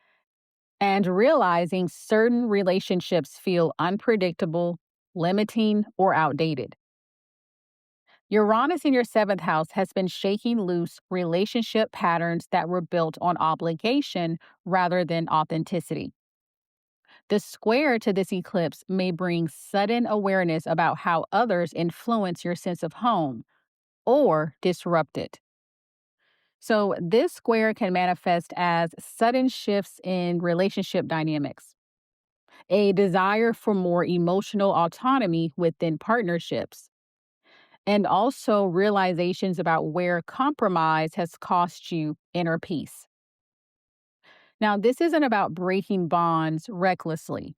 and realizing certain relationships feel unpredictable, limiting, or outdated. Uranus in your seventh house has been shaking loose relationship patterns that were built on obligation rather than authenticity. The square to this eclipse may bring sudden awareness about how others influence your sense of home or disrupt it. So, this square can manifest as sudden shifts in relationship dynamics, a desire for more emotional autonomy within partnerships, and also realizations about where compromise has cost you inner peace. Now, this isn't about breaking bonds recklessly,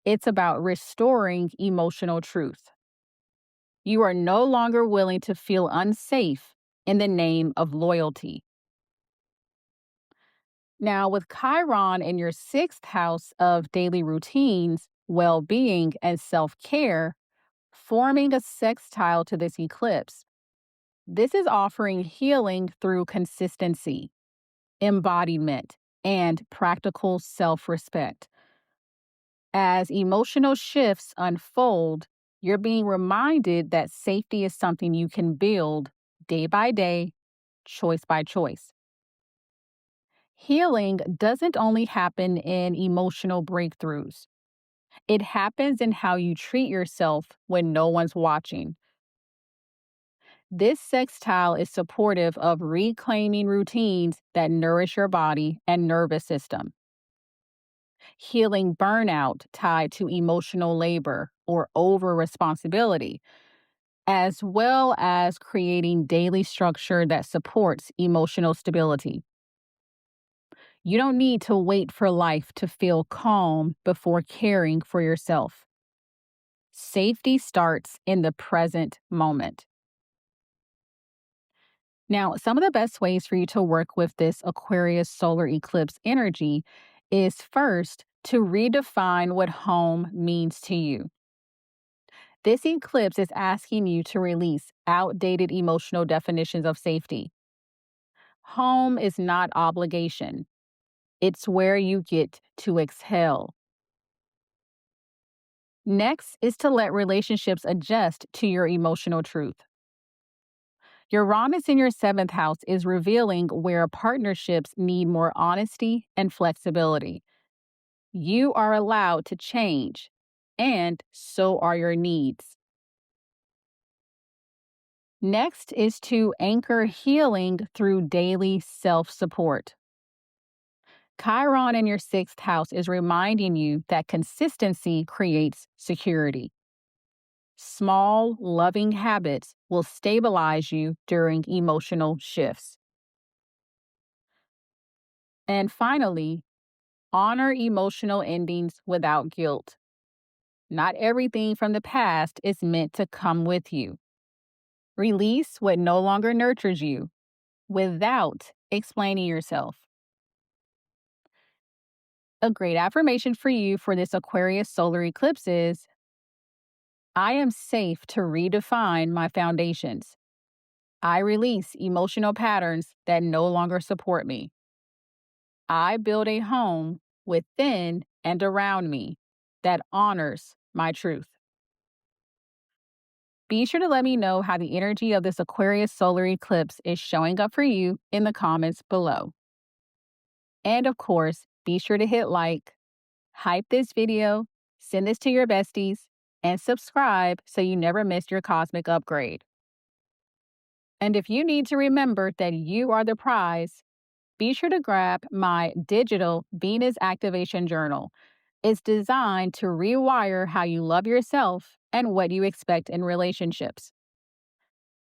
it's about restoring emotional truth. You are no longer willing to feel unsafe in the name of loyalty. Now, with Chiron in your sixth house of daily routines, well being, and self care, forming a sextile to this eclipse, this is offering healing through consistency, embodiment, and practical self respect. As emotional shifts unfold, you're being reminded that safety is something you can build day by day, choice by choice. Healing doesn't only happen in emotional breakthroughs, it happens in how you treat yourself when no one's watching. This sextile is supportive of reclaiming routines that nourish your body and nervous system, healing burnout tied to emotional labor or over responsibility, as well as creating daily structure that supports emotional stability. You don't need to wait for life to feel calm before caring for yourself. Safety starts in the present moment. Now, some of the best ways for you to work with this Aquarius solar eclipse energy is first to redefine what home means to you. This eclipse is asking you to release outdated emotional definitions of safety. Home is not obligation, it's where you get to exhale. Next is to let relationships adjust to your emotional truth. Uranus in your seventh house is revealing where partnerships need more honesty and flexibility. You are allowed to change, and so are your needs. Next is to anchor healing through daily self support. Chiron in your sixth house is reminding you that consistency creates security. Small, loving habits will stabilize you during emotional shifts. And finally, honor emotional endings without guilt. Not everything from the past is meant to come with you. Release what no longer nurtures you without explaining yourself. A great affirmation for you for this Aquarius solar eclipse is: I am safe to redefine my foundations. I release emotional patterns that no longer support me. I build a home within and around me that honors my truth. Be sure to let me know how the energy of this Aquarius solar eclipse is showing up for you in the comments below. And of course, be sure to hit like, hype this video, send this to your besties, and subscribe so you never miss your cosmic upgrade. And if you need to remember that you are the prize, be sure to grab my digital Venus Activation Journal. It's designed to rewire how you love yourself and what you expect in relationships.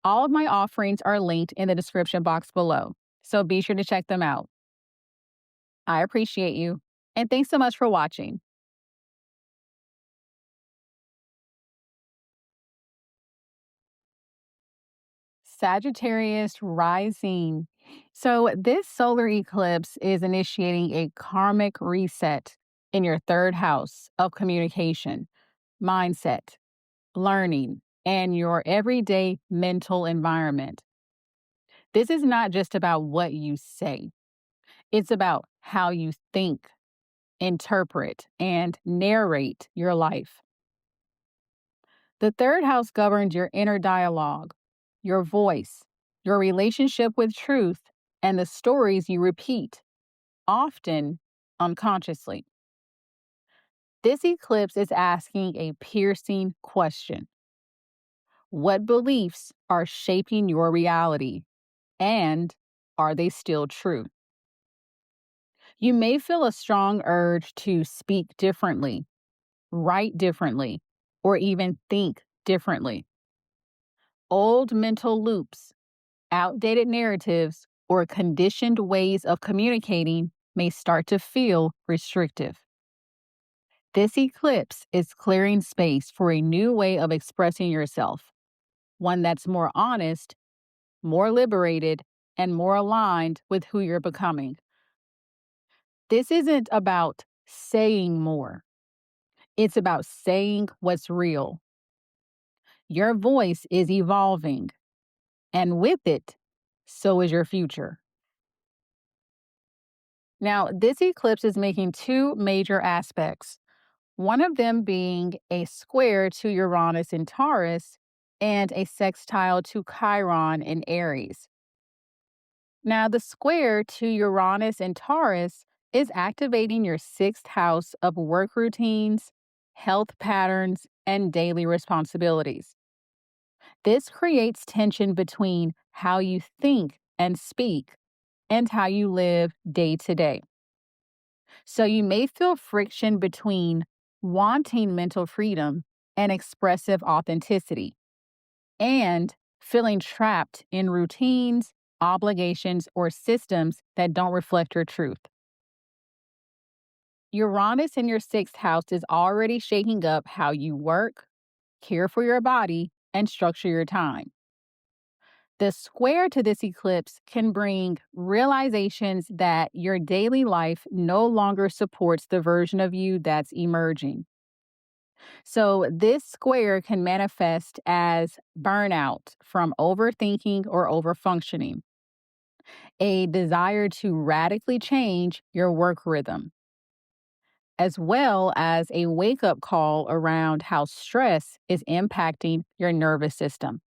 All of my offerings are linked in the description box below, so be sure to check them out. I appreciate you, and thanks so much for watching. Sagittarius rising. So, this solar eclipse is initiating a karmic reset in your third house of communication, mindset, learning, and your everyday mental environment. This is not just about what you say, it's about how you think, interpret, and narrate your life. The third house governs your inner dialogue, your voice, your relationship with truth, and the stories you repeat, often unconsciously. This eclipse is asking a piercing question. What beliefs are shaping your reality? And are they still true? You may feel a strong urge to speak differently, write differently, or even think differently. Old mental loops, outdated narratives, or conditioned ways of communicating may start to feel restrictive. This eclipse is clearing space for a new way of expressing yourself, one that's more honest, more liberated, and more aligned with who you're becoming. This isn't about saying more, it's about saying what's real. Your voice is evolving, and with it, so is your future. Now, this eclipse is making two major aspects, one of them being a square to Uranus in Taurus and a sextile to Chiron in Aries. Now, the square to Uranus and Taurus is activating your sixth house of work routines, health patterns, and daily responsibilities. This creates tension between how you think and speak and how you live day to day. So you may feel friction between wanting mental freedom and expressive authenticity, and feeling trapped in routines, obligations, or systems that don't reflect your truth. Uranus in your sixth house is already shaking up how you work, care for your body, and structure your time. The square to this eclipse can bring realizations that your daily life no longer supports the version of you that's emerging. So, this square can manifest as burnout from overthinking or overfunctioning, a desire to radically change your work rhythm, as well as a wake up call around how stress is impacting your nervous system.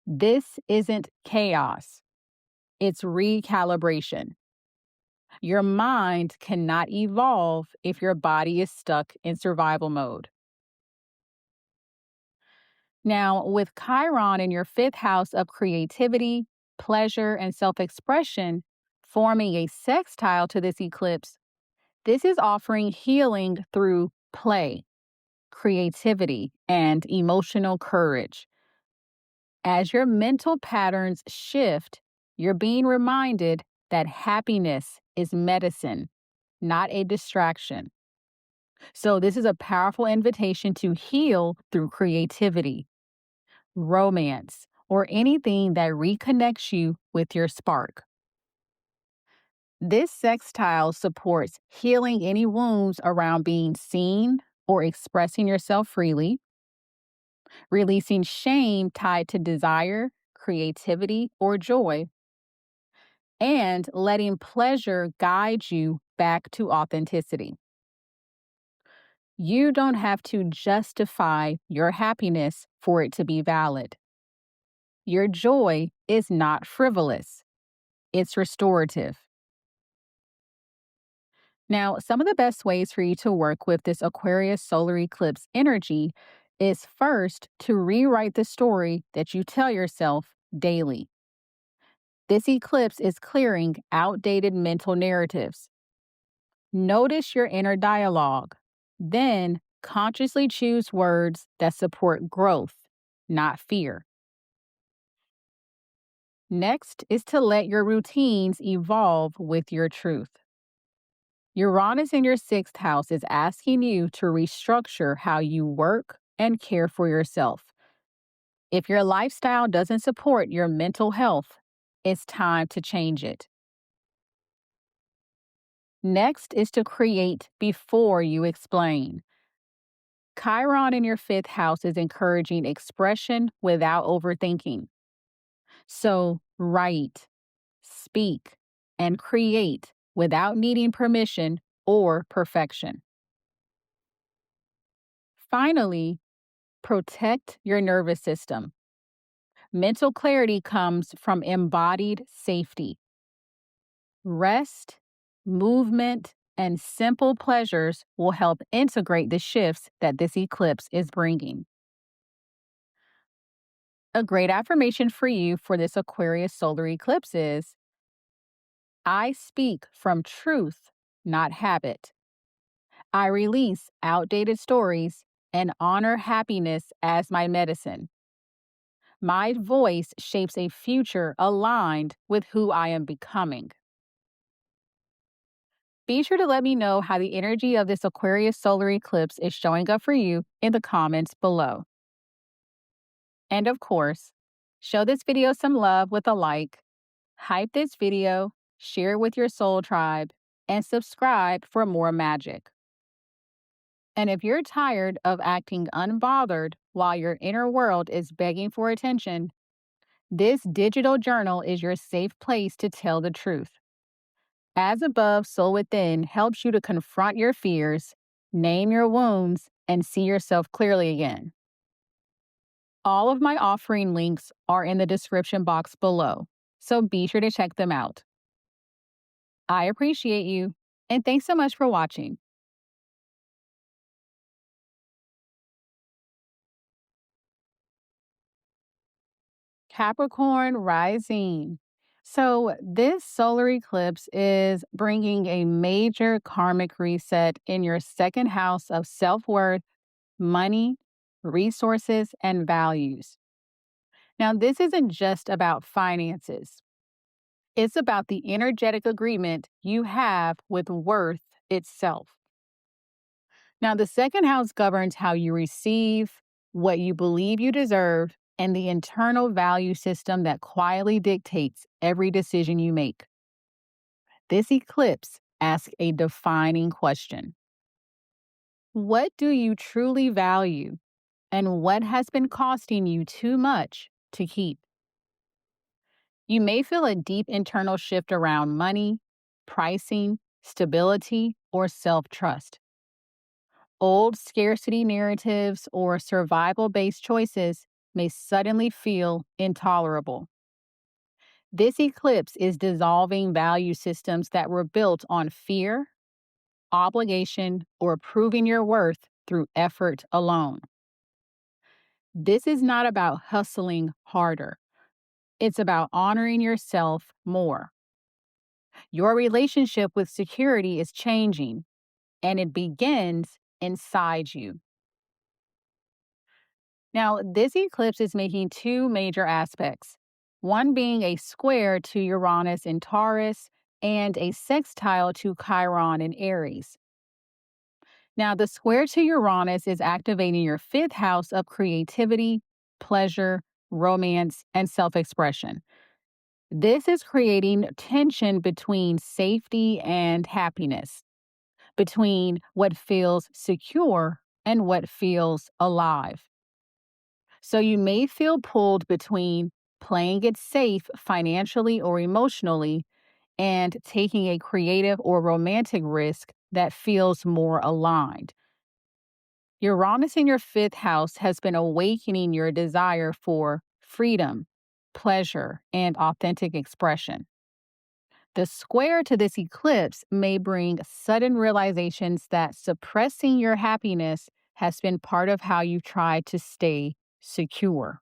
This isn't chaos, it's recalibration. Your mind cannot evolve if your body is stuck in survival mode. Now, with Chiron in your fifth house of creativity, pleasure, and self expression forming a sextile to this eclipse, this is offering healing through play, creativity, and emotional courage. As your mental patterns shift, you're being reminded that happiness is medicine, not a distraction. So, this is a powerful invitation to heal through creativity, romance, or anything that reconnects you with your spark. This sextile supports healing any wounds around being seen or expressing yourself freely, releasing shame tied to desire, creativity, or joy, and letting pleasure guide you back to authenticity. You don't have to justify your happiness for it to be valid. Your joy is not frivolous, it's restorative. Now, some of the best ways for you to work with this Aquarius solar eclipse energy is first to rewrite the story that you tell yourself daily. This eclipse is clearing outdated mental narratives. Notice your inner dialogue. Then consciously choose words that support growth, not fear. Next is to let your routines evolve with your truth. Uranus in your sixth house is asking you to restructure how you work and care for yourself. If your lifestyle doesn't support your mental health, it's time to change it. Next is to create before you explain. Chiron in your fifth house is encouraging expression without overthinking. So write, speak, and create without needing permission or perfection. Finally, protect your nervous system. Mental clarity comes from embodied safety. Rest, movement, and simple pleasures will help integrate the shifts that this eclipse is bringing. A great affirmation for you for this Aquarius solar eclipse is: I speak from truth, not habit. I release outdated stories and honor happiness as my medicine. My voice shapes a future aligned with who I am becoming. Be sure to let me know how the energy of this Aquarius solar eclipse is showing up for you in the comments below. And of course, show this video some love with a like, hype this video, share it with your soul tribe, and subscribe for more magic. And if you're tired of acting unbothered while your inner world is begging for attention, this digital journal is your safe place to tell the truth. As Above, So Within helps you to confront your fears, name your wounds, and see yourself clearly again. All of my offering links are in the description box below, so be sure to check them out. I appreciate you, and thanks so much for watching. Capricorn rising. So, this solar eclipse is bringing a major karmic reset in your second house of self worth, money, resources, and values. Now, this isn't just about finances, it's about the energetic agreement you have with worth itself. Now, the second house governs how you receive, what you believe you deserve, and the internal value system that quietly dictates every decision you make. This eclipse asks a defining question: what do you truly value, and what has been costing you too much to keep? You may feel a deep internal shift around money, pricing, stability, or self trust. Old scarcity narratives or survival based choices may suddenly feel intolerable. This eclipse is dissolving value systems that were built on fear, obligation, or proving your worth through effort alone. This is not about hustling harder, it's about honoring yourself more. Your relationship with security is changing, and it begins inside you. Now, this eclipse is making two major aspects, one being a square to Uranus in Taurus and a sextile to Chiron in Aries. Now, the square to Uranus is activating your fifth house of creativity, pleasure, romance, and self expression. This is creating tension between safety and happiness, between what feels secure and what feels alive. So you may feel pulled between playing it safe financially or emotionally and taking a creative or romantic risk that feels more aligned. Uranus in your fifth house has been awakening your desire for freedom, pleasure, and authentic expression. The square to this eclipse may bring sudden realizations that suppressing your happiness has been part of how you've tried to stay secure.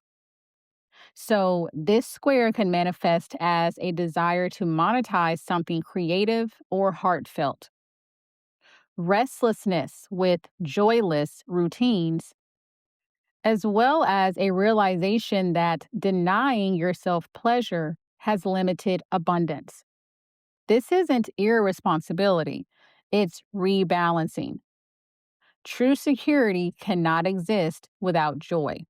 So, this square can manifest as a desire to monetize something creative or heartfelt. Restlessness with joyless routines, as well as a realization that denying yourself pleasure has limited abundance. This isn't irresponsibility, it's rebalancing. True security cannot exist without joy.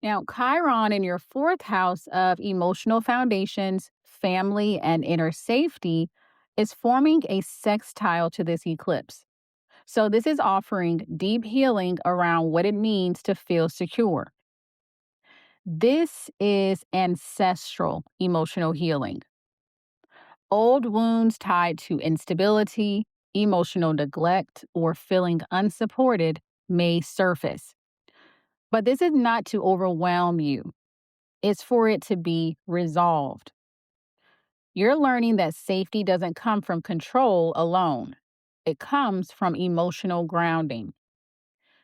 Now, Chiron in your fourth house of emotional foundations, family, and inner safety is forming a sextile to this eclipse. So, this is offering deep healing around what it means to feel secure. This is ancestral emotional healing. Old wounds tied to instability, emotional neglect, or feeling unsupported may surface. But this is not to overwhelm you, it's for it to be resolved. You're learning that safety doesn't come from control alone, it comes from emotional grounding.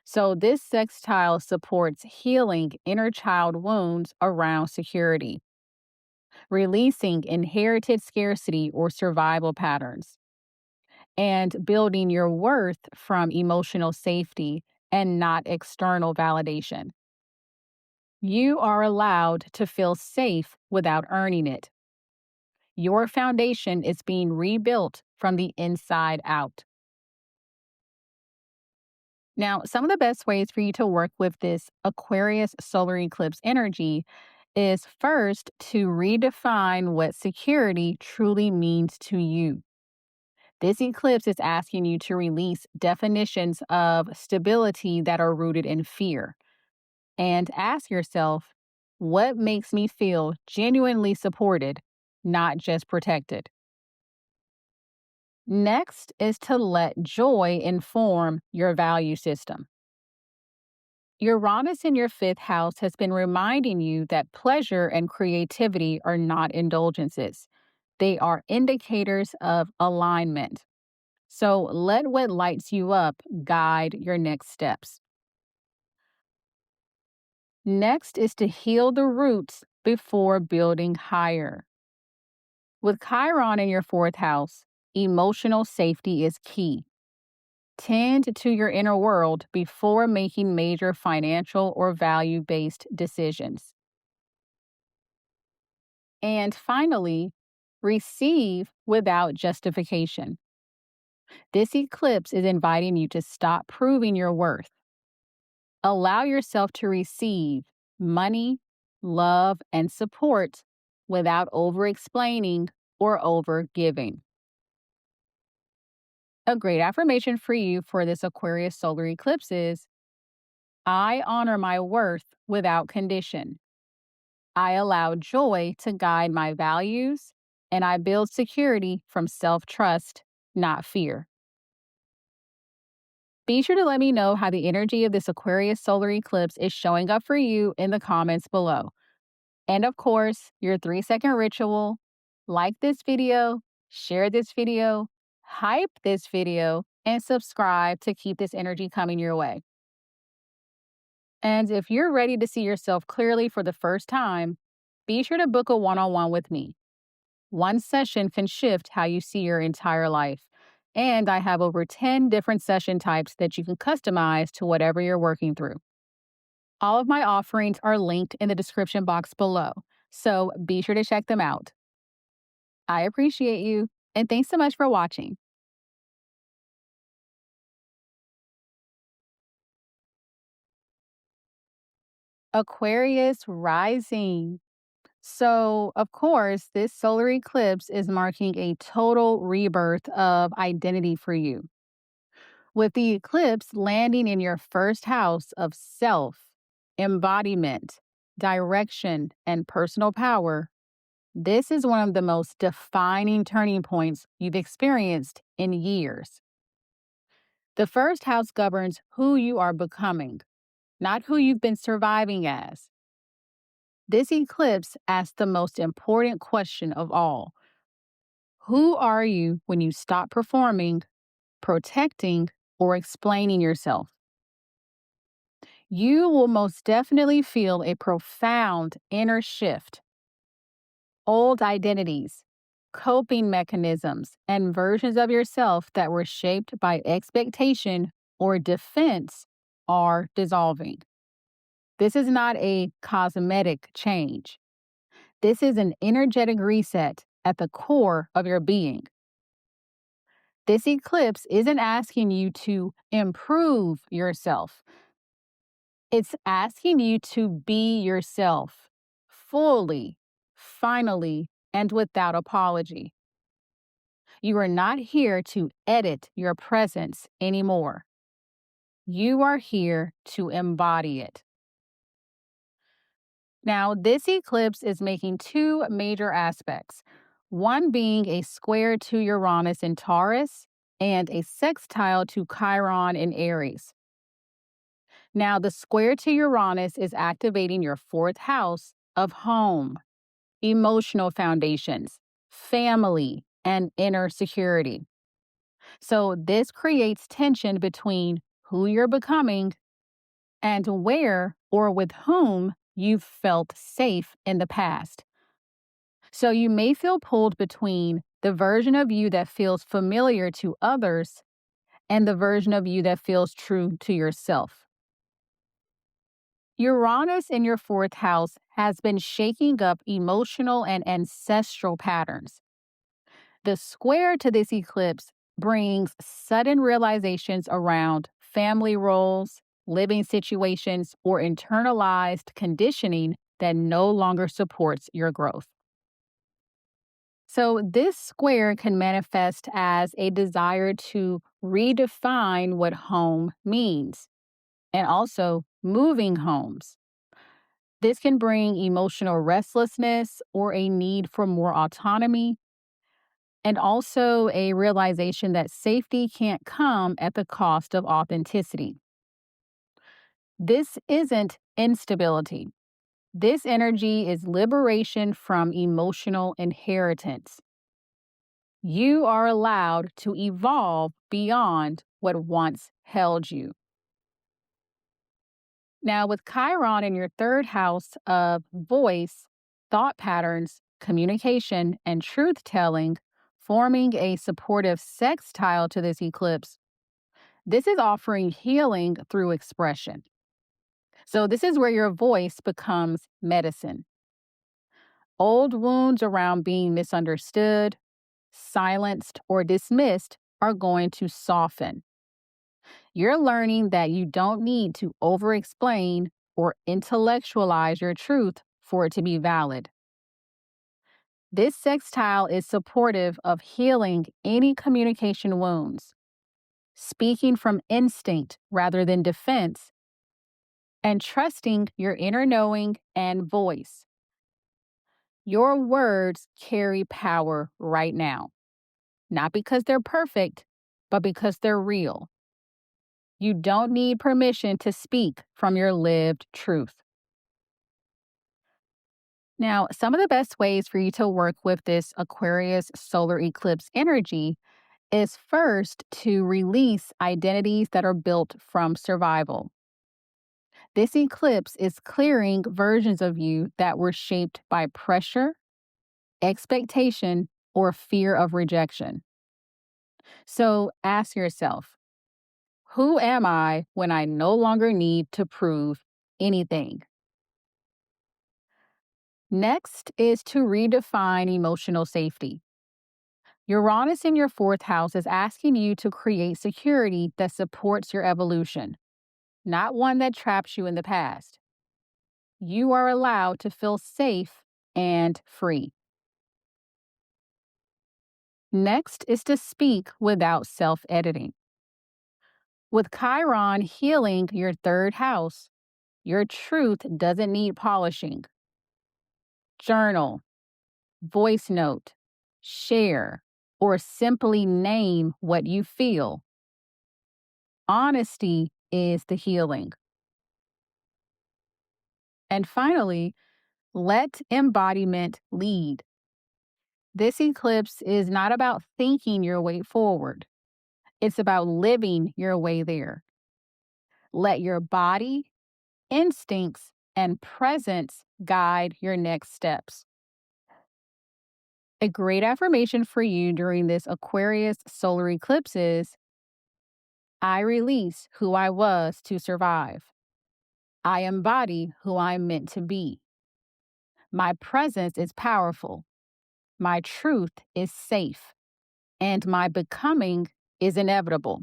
So, this sextile supports healing inner child wounds around security, releasing inherited scarcity or survival patterns, and building your worth from emotional safety and not external validation. You are allowed to feel safe without earning it. Your foundation is being rebuilt from the inside out. Now, some of the best ways for you to work with this Aquarius solar eclipse energy is first to redefine what security truly means to you. This eclipse is asking you to release definitions of stability that are rooted in fear and ask yourself, what makes me feel genuinely supported, not just protected? Next is to let joy inform your value system. Uranus in your fifth house has been reminding you that pleasure and creativity are not indulgences. They are indicators of alignment. So let what lights you up guide your next steps. Next is to heal the roots before building higher. With Chiron in your fourth house, emotional safety is key. Tend to your inner world before making major financial or value based decisions. And finally, receive without justification. This eclipse is inviting you to stop proving your worth. Allow yourself to receive money, love, and support without over explaining or over giving. A great affirmation for you for this Aquarius solar eclipse is I honor my worth without condition. I allow joy to guide my values, and I build security from self trust, not fear. Be sure to let me know how the energy of this Aquarius solar eclipse is showing up for you in the comments below. And of course, your 3-second ritual: like this video, share this video, hype this video, and subscribe to keep this energy coming your way. And if you're ready to see yourself clearly for the first time, be sure to book a one-on-one with me. One session can shift how you see your entire life. And I have over 10 different session types that you can customize to whatever you're working through. All of my offerings are linked in the description box below, so be sure to check them out. I appreciate you, and thanks so much for watching. Aquarius rising. So, of course, this solar eclipse is marking a total rebirth of identity for you. With the eclipse landing in your first house of self, embodiment, direction, and personal power, this is one of the most defining turning points you've experienced in years. The first house governs who you are becoming, not who you've been surviving as. This eclipse asks the most important question of all: who are you when you stop performing, protecting, or explaining yourself? You will most definitely feel a profound inner shift. Old identities, coping mechanisms, and versions of yourself that were shaped by expectation or defense are dissolving. This is not a cosmetic change. This is an energetic reset at the core of your being. This eclipse isn't asking you to improve yourself. It's asking you to be yourself fully, finally, and without apology. You are not here to edit your presence anymore. You are here to embody it. Now, this eclipse is making two major aspects, one being a square to Uranus in Taurus and a sextile to Chiron in Aries. Now, the square to Uranus is activating your fourth house of home, emotional foundations, family, and inner security. So, this creates tension between who you're becoming and where or with whom you've felt safe in the past. So, you may feel pulled between the version of you that feels familiar to others and the version of you that feels true to yourself. Uranus in your fourth house has been shaking up emotional and ancestral patterns. The square to this eclipse brings sudden realizations around family roles, living situations, or internalized conditioning that no longer supports your growth. So, this square can manifest as a desire to redefine what home means and also moving homes. This can bring emotional restlessness or a need for more autonomy, and also a realization that safety can't come at the cost of authenticity. This isn't instability. This energy is liberation from emotional inheritance. You are allowed to evolve beyond what once held you. Now, with Chiron in your third house of voice, thought patterns, communication, and truth telling, forming a supportive sextile to this eclipse, this is offering healing through expression. So, this is where your voice becomes medicine. Old wounds around being misunderstood, silenced, or dismissed are going to soften. You're learning that you don't need to over explain or intellectualize your truth for it to be valid. This sextile is supportive of healing any communication wounds, speaking from instinct rather than defense, and trusting your inner knowing and voice. Your words carry power right now, not because they're perfect, but because they're real. You don't need permission to speak from your lived truth. Now, some of the best ways for you to work with this Aquarius solar eclipse energy is first to release identities that are built from survival. This eclipse is clearing versions of you that were shaped by pressure, expectation, or fear of rejection. So ask yourself, who am I when I no longer need to prove anything? Next is to redefine emotional safety. Uranus in your fourth house is asking you to create security that supports your evolution, not one that traps you in the past. You are allowed to feel safe and free. Next is to speak without self editing. With Chiron healing your third house, your truth doesn't need polishing. Journal, voice note, share, or simply name what you feel. Honesty is the healing. And finally, let embodiment lead. This eclipse is not about thinking your way forward, it's about living your way there. Let your body, instincts, and presence guide your next steps. A great affirmation for you during this Aquarius solar eclipse is I release who I was to survive. I embody who I'm meant to be. My presence is powerful. My truth is safe. And my becoming is inevitable.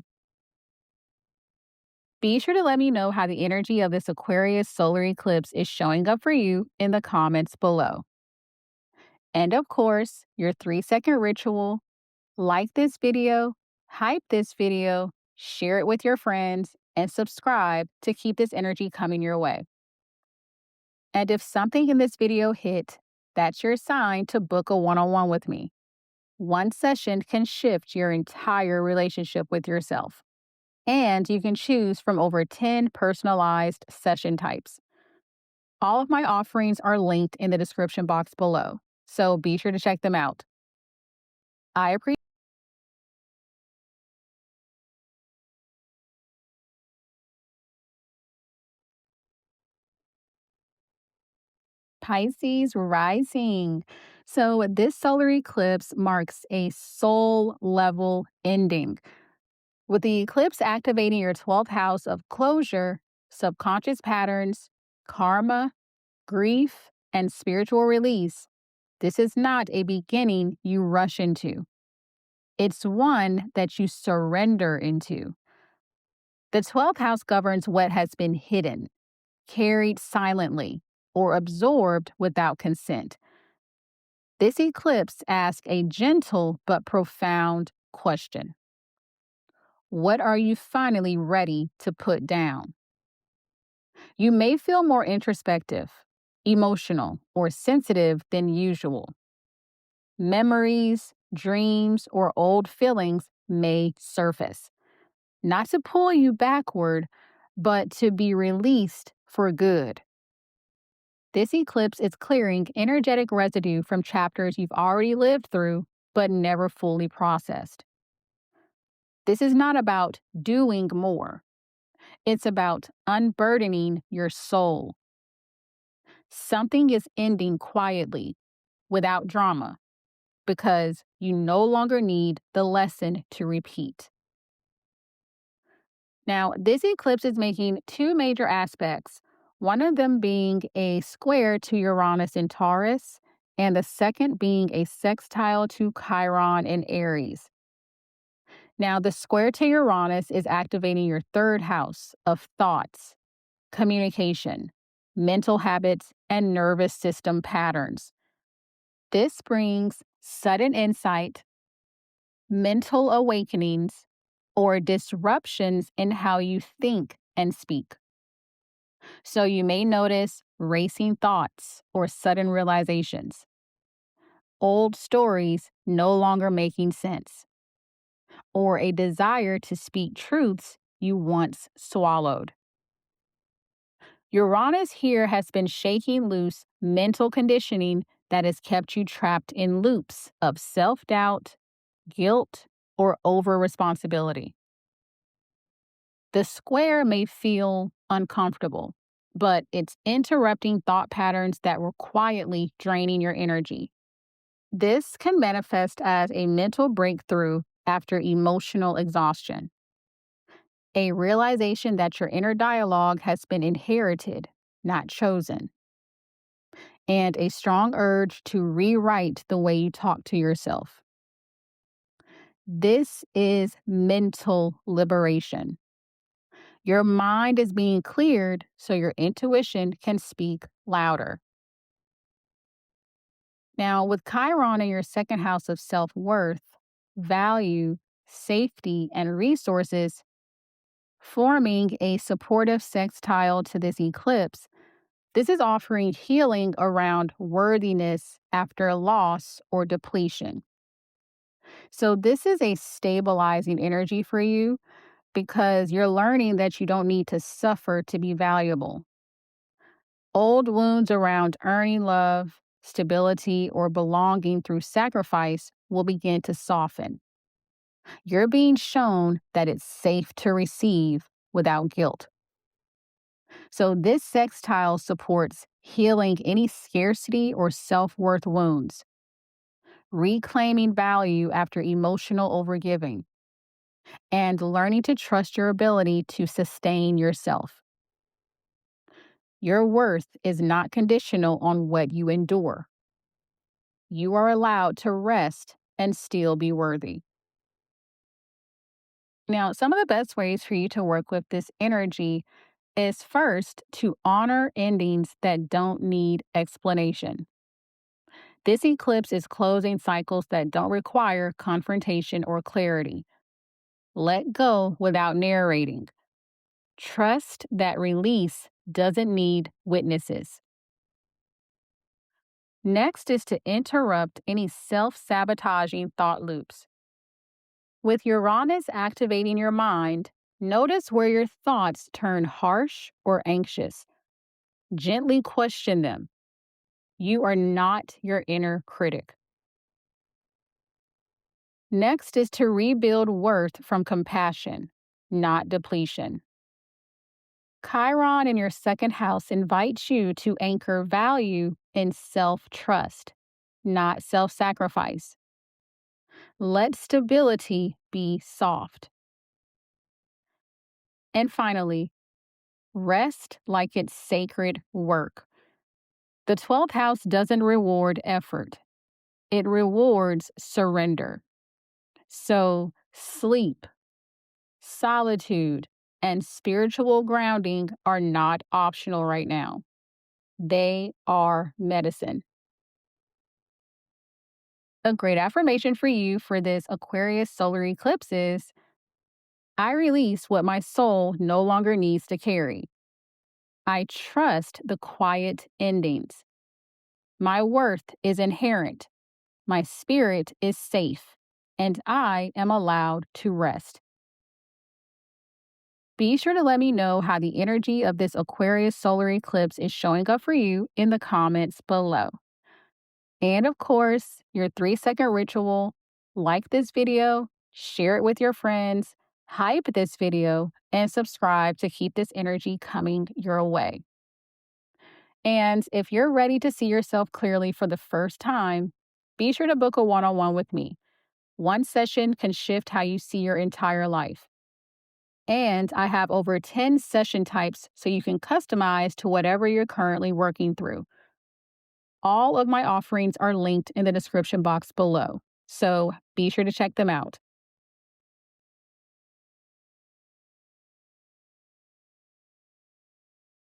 Be sure to let me know how the energy of this Aquarius solar eclipse is showing up for you in the comments below. And of course, your 3-second ritual: like this video, hype this video, share it with your friends, and subscribe to keep this energy coming your way. And if something in this video hit, that's your sign to book a one-on-one with me. One session can shift your entire relationship with yourself. and you can choose from over 10 personalized session types. All of my offerings are linked in the description box below, so be sure to check them out. I appreciate Pisces rising. So, this solar eclipse marks a soul level ending, with the eclipse activating your 12th house of closure, subconscious patterns, karma, grief, and spiritual release. This is not a beginning you rush into, it's one that you surrender into. The 12th house governs what has been hidden, carried silently, or absorbed without consent. This eclipse asks a gentle but profound question. What are you finally ready to put down? You may feel more introspective, emotional, or sensitive than usual. Memories, dreams, or old feelings may surface, not to pull you backward, but to be released for good. This eclipse is clearing energetic residue from chapters you've already lived through but never fully processed. This is not about doing more, it's about unburdening your soul. Something is ending quietly, without drama, because you no longer need the lesson to repeat. Now, this eclipse is making two major aspects, one of them being a square to Uranus in Taurus, and the second being a sextile to Chiron in Aries. Now, the square to Uranus is activating your third house of thoughts, communication, mental habits, and nervous system patterns. This brings sudden insight, mental awakenings, or disruptions in how you think and speak. So you may notice racing thoughts or sudden realizations, old stories no longer making sense, or a desire to speak truths you once swallowed. Uranus here has been shaking loose mental conditioning that has kept you trapped in loops of self doubt, guilt, or over responsibility. The square may feel uncomfortable, but it's interrupting thought patterns that were quietly draining your energy. This can manifest as a mental breakthrough after emotional exhaustion, a realization that your inner dialogue has been inherited, not chosen, and a strong urge to rewrite the way you talk to yourself. This is mental liberation. Your mind is being cleared so your intuition can speak louder. Now, with Chiron in your second house of self worth, value, safety, and resources, forming a supportive sextile to this eclipse, this is offering healing around worthiness after loss or depletion. So, this is a stabilizing energy for you because you're learning that you don't need to suffer to be valuable. Old wounds around earning love, stability, or belonging through sacrifice will begin to soften. You're being shown that it's safe to receive without guilt. So, this sextile supports healing any scarcity or self worth wounds, reclaiming value after emotional overgiving, and learning to trust your ability to sustain yourself. Your worth is not conditional on what you endure. You are allowed to rest and still be worthy. Now, some of the best ways for you to work with this energy is first to honor endings that don't need explanation. This eclipse is closing cycles that don't require confrontation or clarity. Let go without narrating. Trust that release doesn't need witnesses. Next is to interrupt any self sabotaging thought loops. With Uranus activating your mind, Notice where your thoughts turn harsh or anxious. Gently question them. You are not your inner critic. Next is to rebuild worth from compassion, not depletion. Chiron in your second house invites you to anchor value in self trust, not self sacrifice. Let stability be soft. And finally, rest like it's sacred work. The 12th house doesn't reward effort, it rewards surrender. So, sleep, solitude, and spiritual grounding are not optional right now. They are medicine. A great affirmation for you for this Aquarius solar eclipse is: I release what my soul no longer needs to carry. I trust the quiet endings. My worth is inherent. My spirit is safe, and I am allowed to rest. Be sure to let me know how the energy of this Aquarius solar eclipse is showing up for you in the comments below. And of course, your 3-second ritual: like this video, share it with your friends, hype this video, and subscribe to keep this energy coming your way. And if you're ready to see yourself clearly for the first time, be sure to book a one-on-one with me. One session can shift how you see your entire life. And I have over 10 session types so you can customize to whatever you're currently working through. All of my offerings are linked in the description box below, so be sure to check them out.